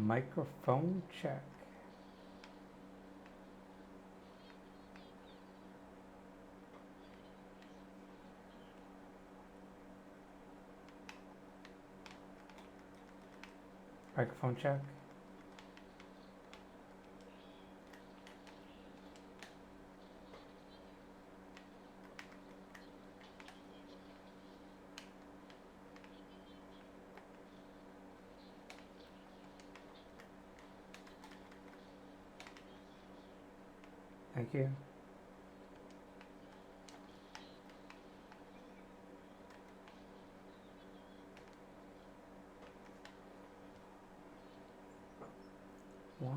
Microphone check. Microphone check. Thank you. Why?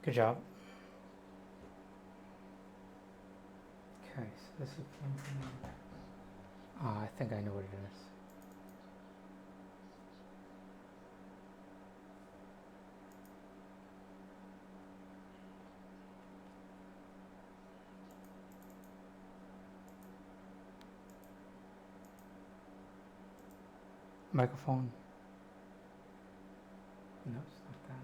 Good job. Okay, so this is. Ah, I think I know what it is. Microphone. No, it's not that.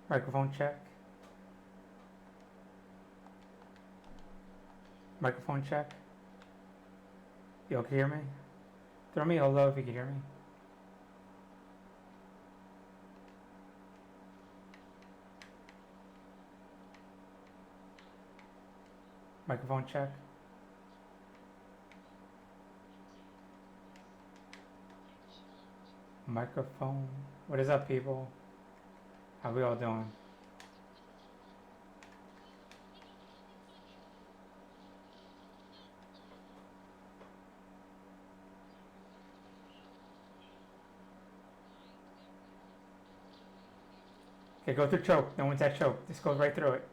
Microphone check. Microphone check. You all can hear me? Throw me a hello if you can hear me. Microphone check. Microphone. What is up, people? How we all doing? Okay, go through choke. No one's at choke. Just goes right through it.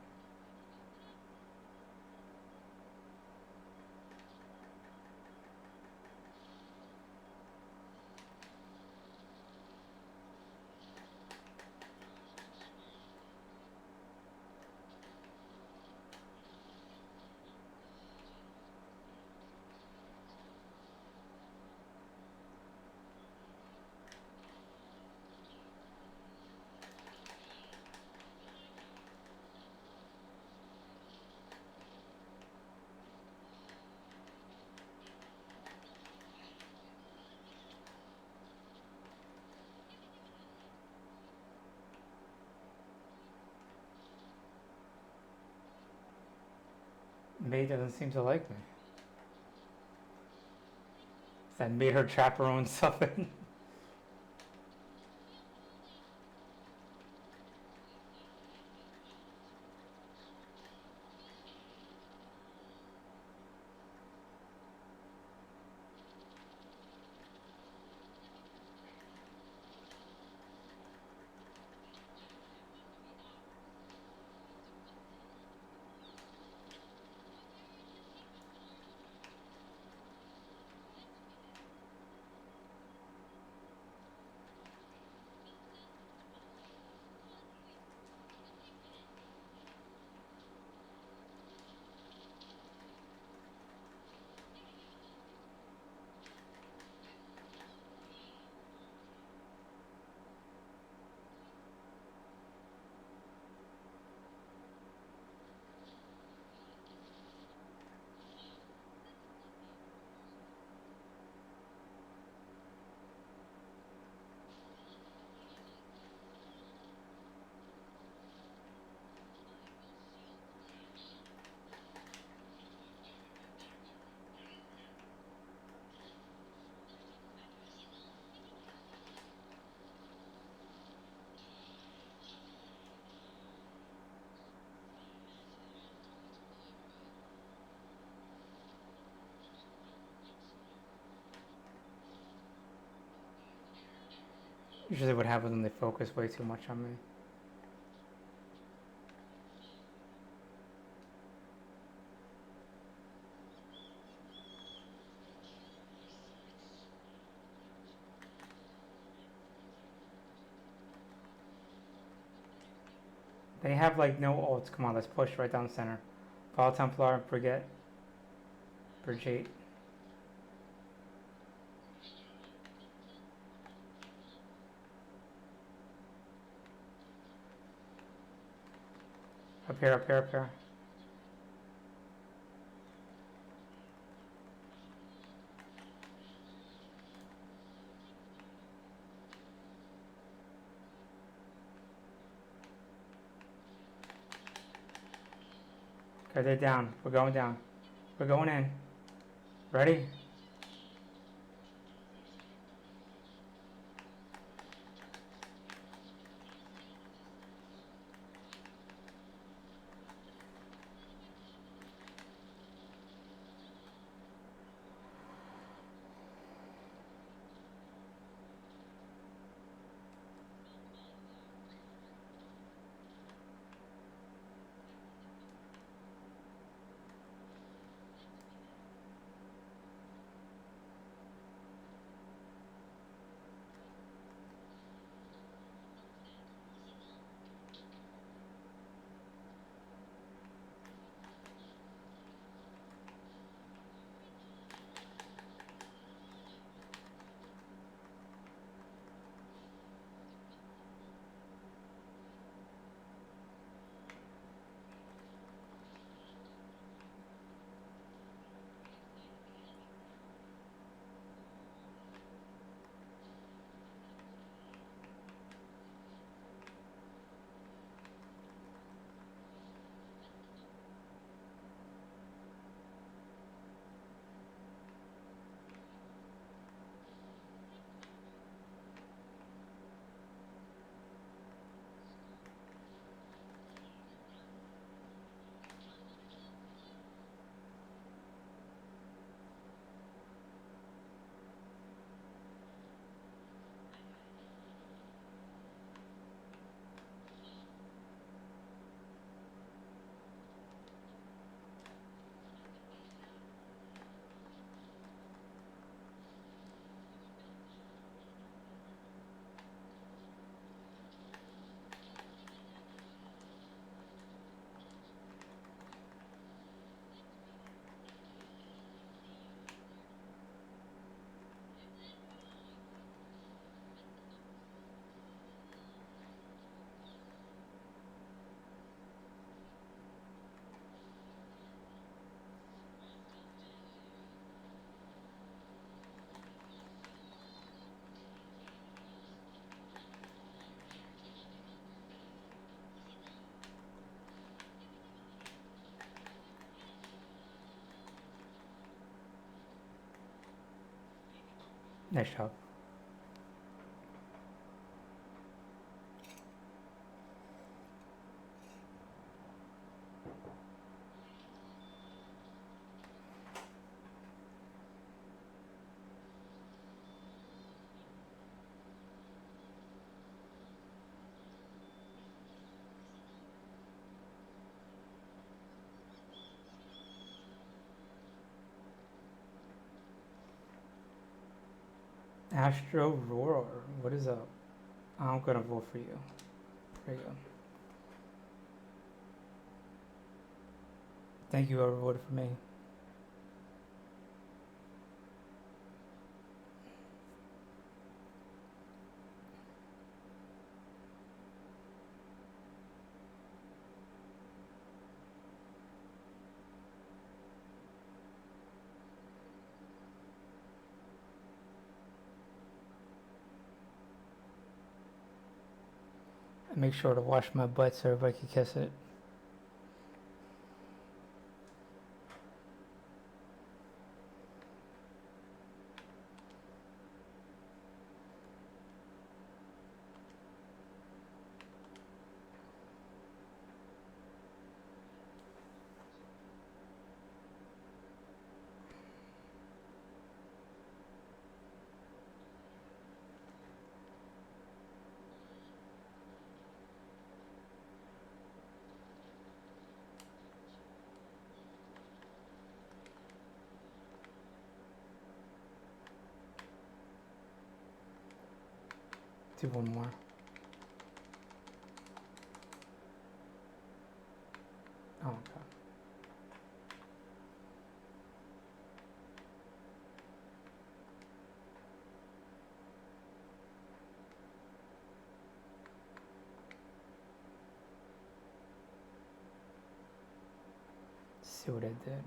May doesn't seem to like me. That made her trap her own stuff in. Usually what happens when they focus way too much on me. They have like no ults. Come on, let's push right down the center. Paul Templar, Brigitte. Brigitte. Up here, up here, up here. Okay, they're down. We're going down. We're going in. Ready? Nice job. Astro Roar, what is up? I'm gonna vote for you. There you go. Thank you, whoever voted for me. Make sure to wash my butt so everybody can kiss it. Do one more. Oh, okay. see what I did.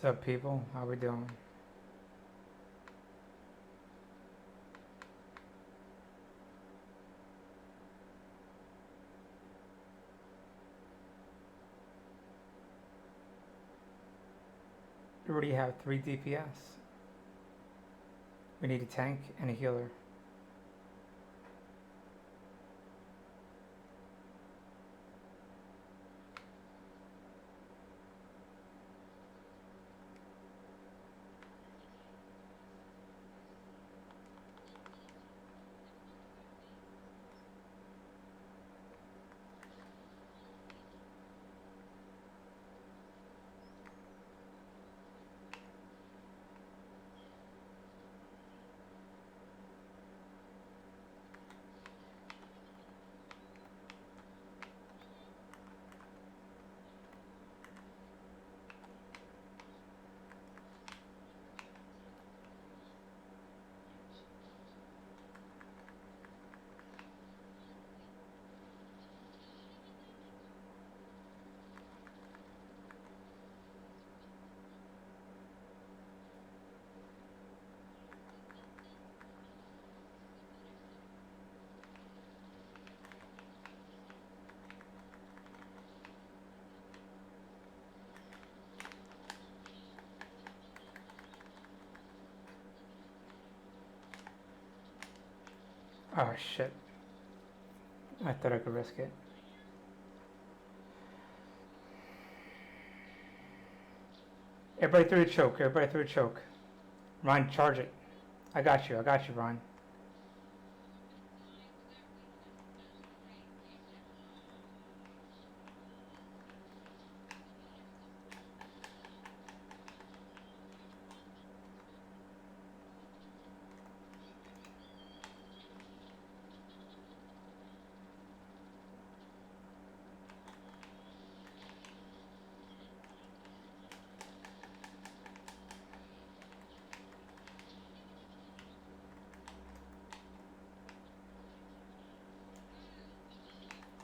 What's up, people? How we doing? We already have 3 DPS. We need a tank and a healer. Oh shit. I thought I could risk it. Everybody through the choke. Everybody through the choke. Ryan, charge it. I got you, Ryan.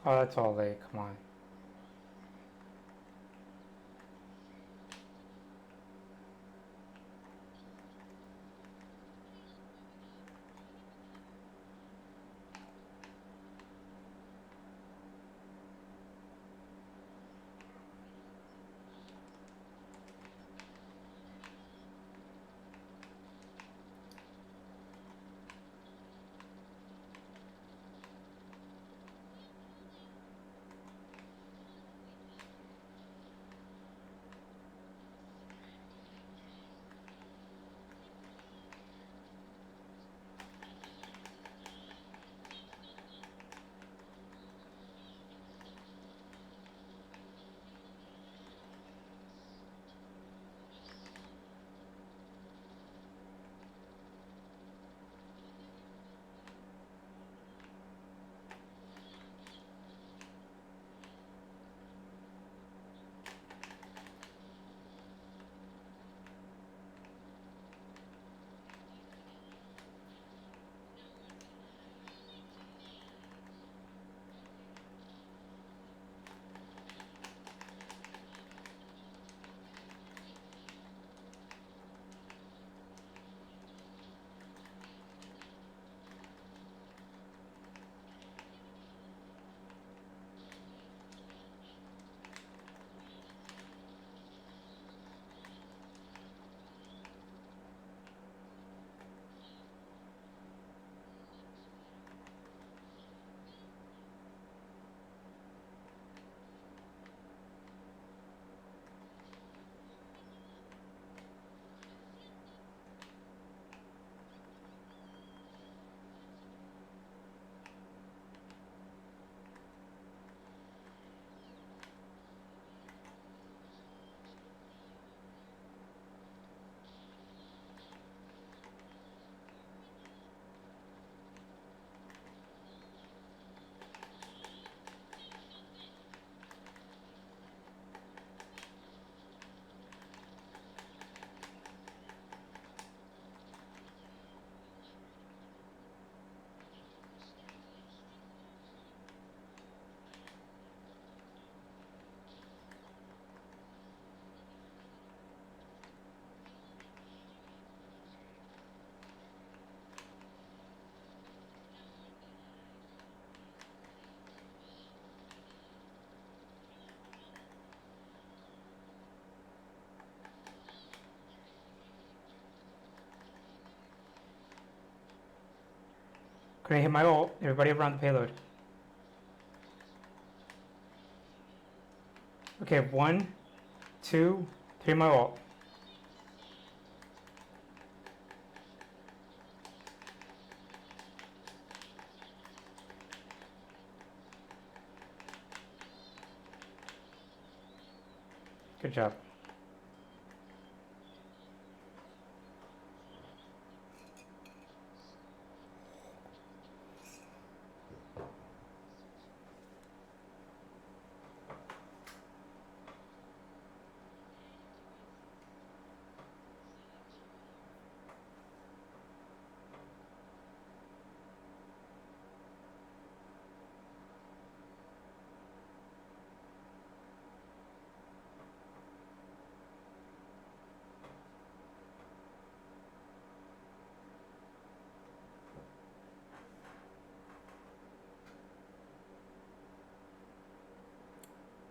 Oh, that's all late. Come on. Couldn't hit my ult. Everybody around the payload. Okay, 1, 2, 3 my ult. Good job.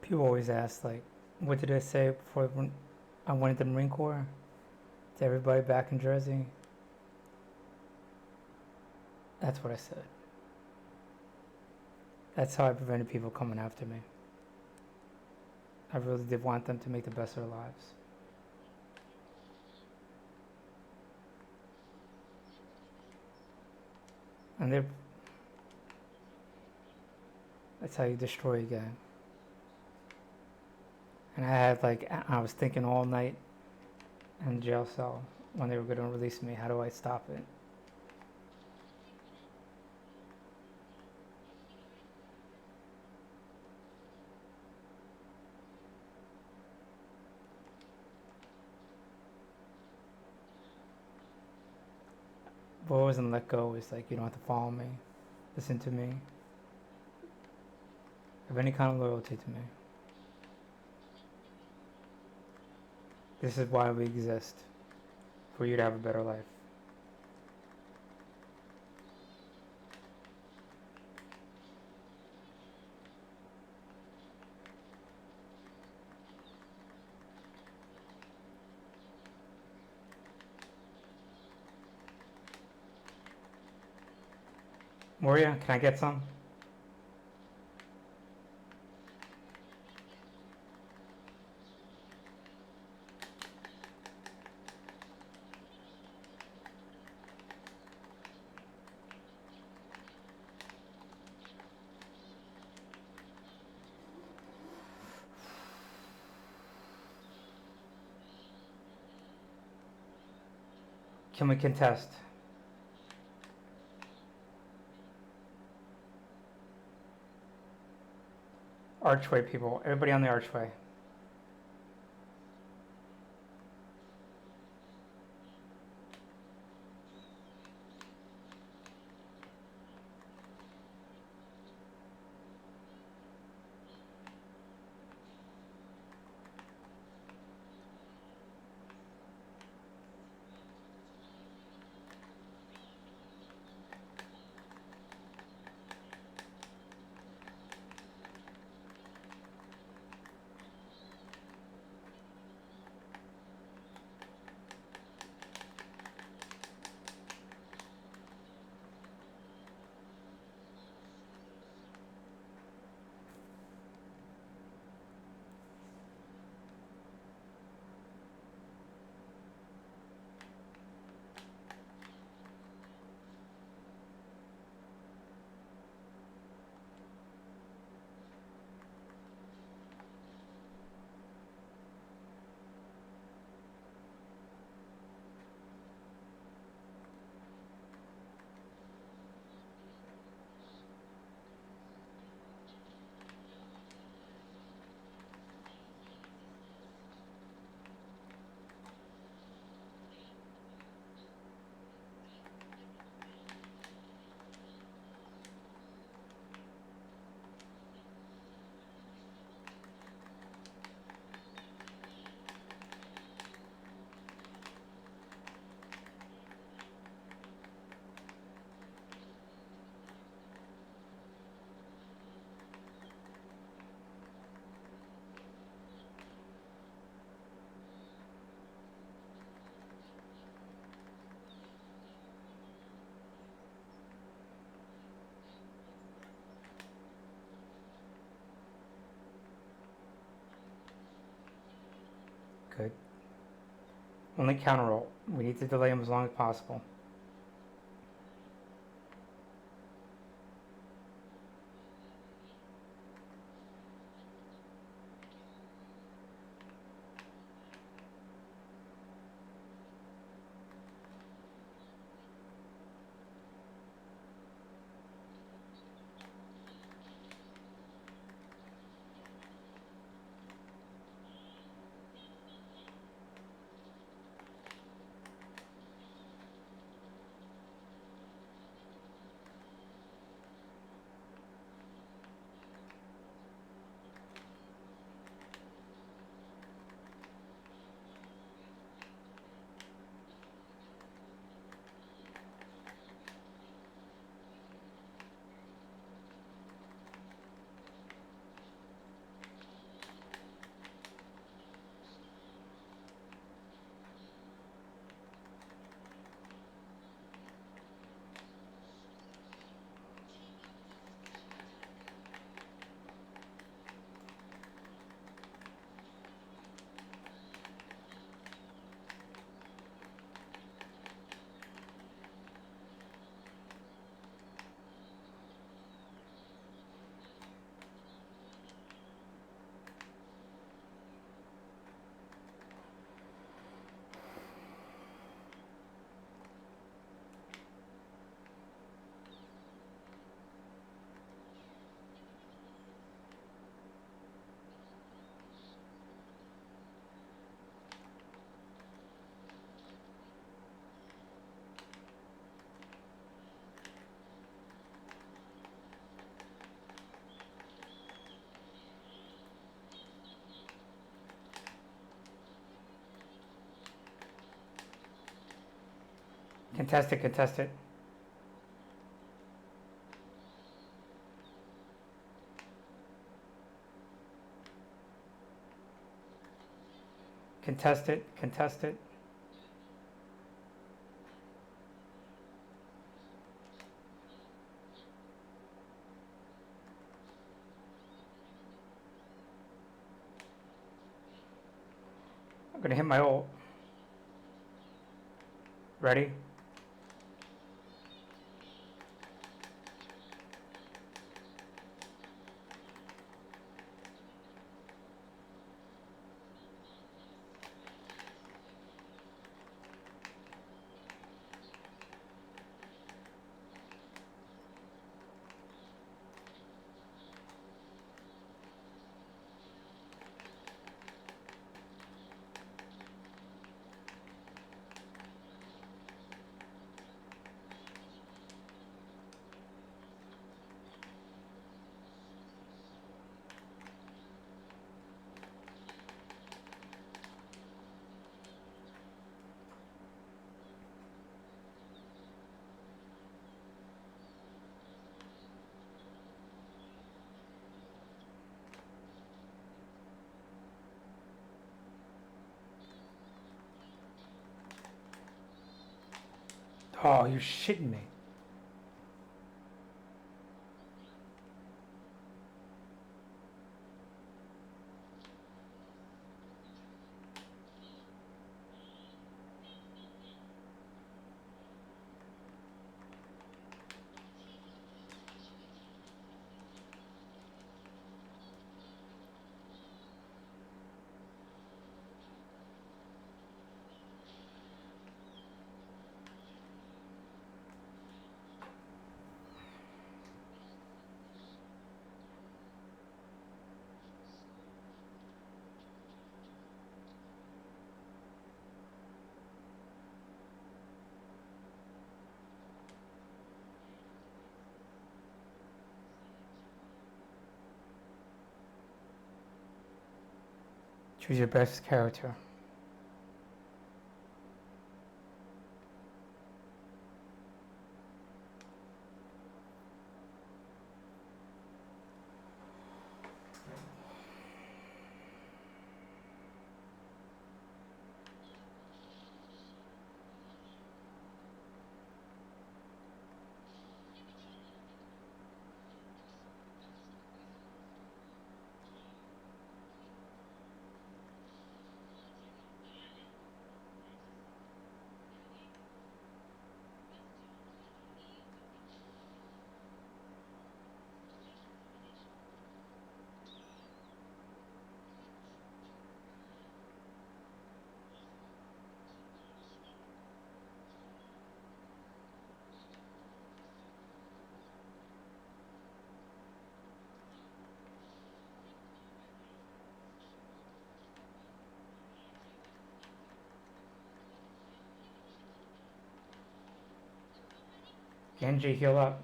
People always ask, like, what did I say before I went into the Marine Corps? To everybody back in Jersey? That's what I said. That's how I prevented people coming after me. I really did want them to make the best of their lives. And that's how you destroy a gang. And I was thinking all night in the jail cell when they were going to release me, how do I stop it? What wasn't let go is like, you don't have to follow me, listen to me, have any kind of loyalty to me. This is why we exist, for you to have a better life. Moria, can I get some? Can we contest? Archway people, everybody on the archway. Good. Only counter ult. We need to delay him as long as possible. Contest it, contest it. Contest it, contest it. I'm gonna hit my ult. Ready? Oh, you're shitting me. Choose your best character. Genji, heal up.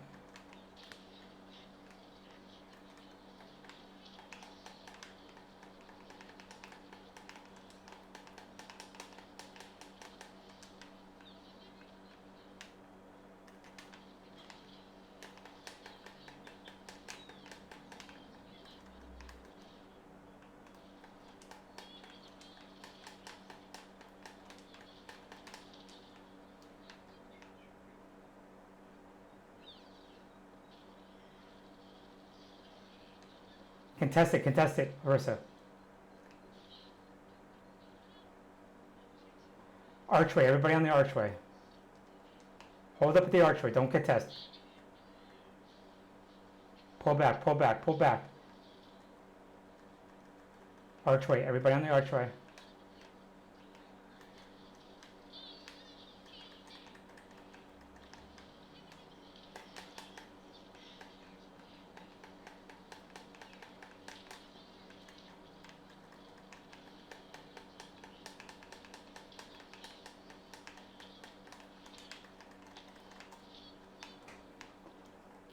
Contest it, Orisa. Archway, everybody on the archway. Hold up at the archway, don't contest. Pull back, pull back, pull back. Archway, everybody on the archway.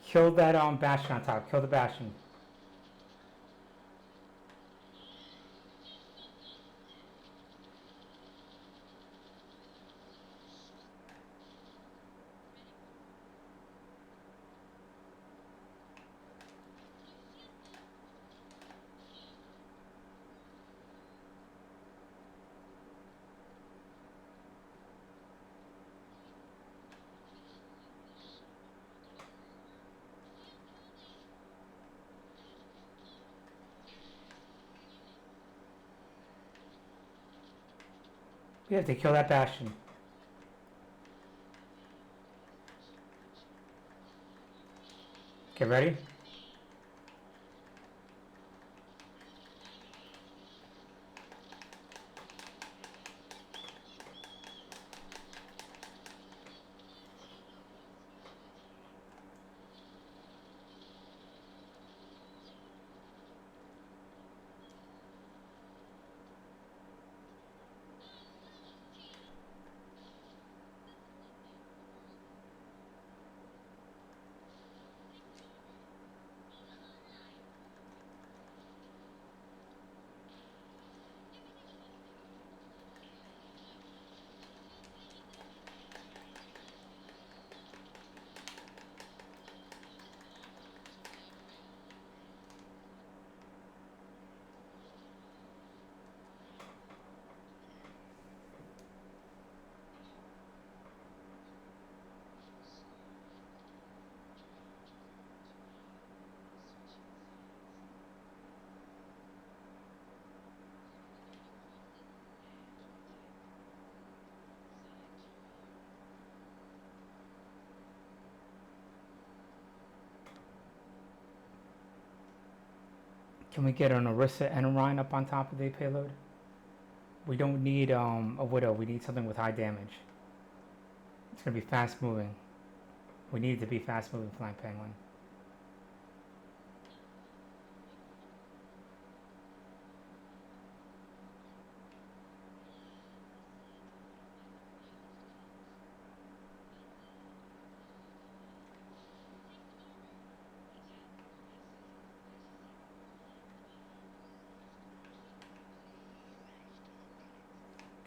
Kill that Bastion on top. Kill the Bastion. We have to kill that Bastion. Get ready. Can we get an Orisa and a Rhine up on top of the payload? We don't need a Widow. We need something with high damage. It's going to be fast moving. We need it to be fast moving Flying Penguin.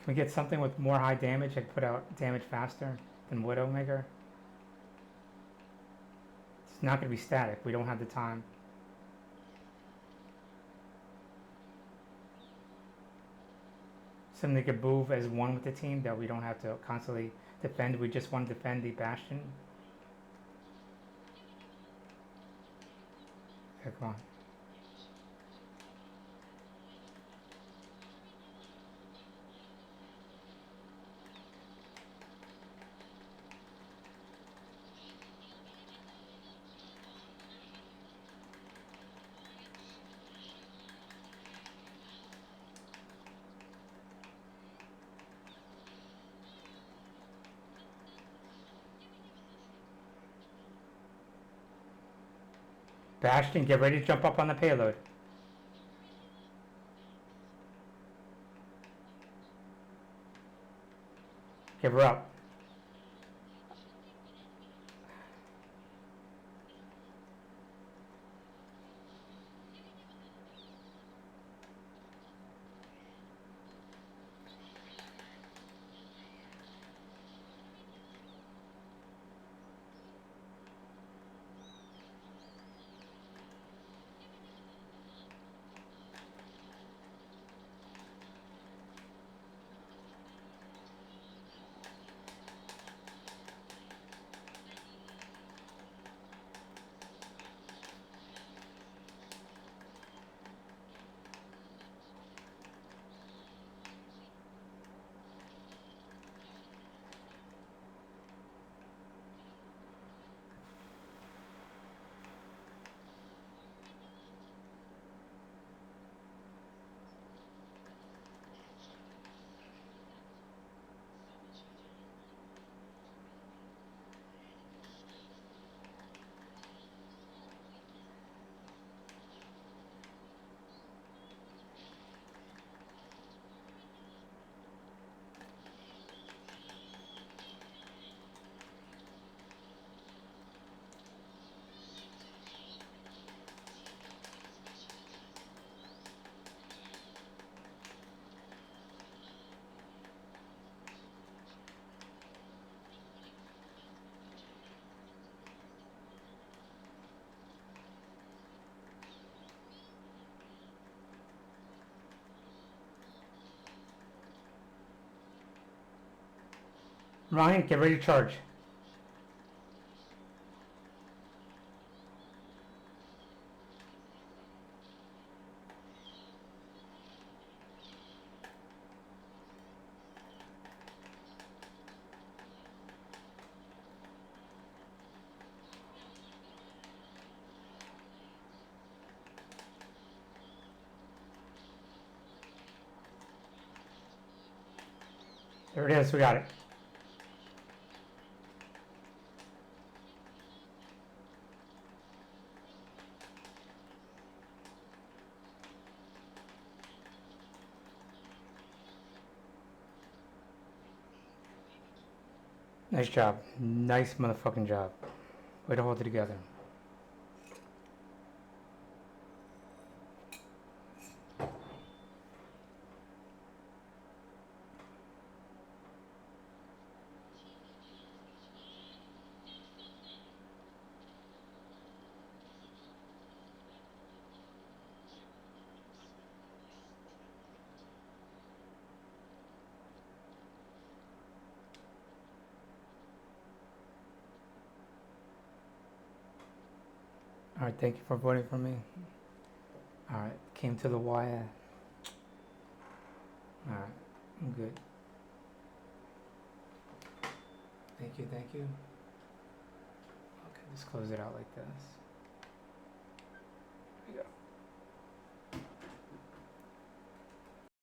Can we get something with more high damage and put out damage faster than Widowmaker? It's not going to be static. We don't have the time. Something that could move as one with the team that we don't have to constantly defend. We just want to defend the Bastion. Okay, come on. Bastion, get ready to jump up on the payload. Give her up. Ryan, get ready to charge. There it is, we got it. Nice job. Nice motherfucking job. Way to hold it together. All right, thank you for voting for me. All right, came to the wire. All right, I'm good. Thank you, thank you. Okay, just close it out like this.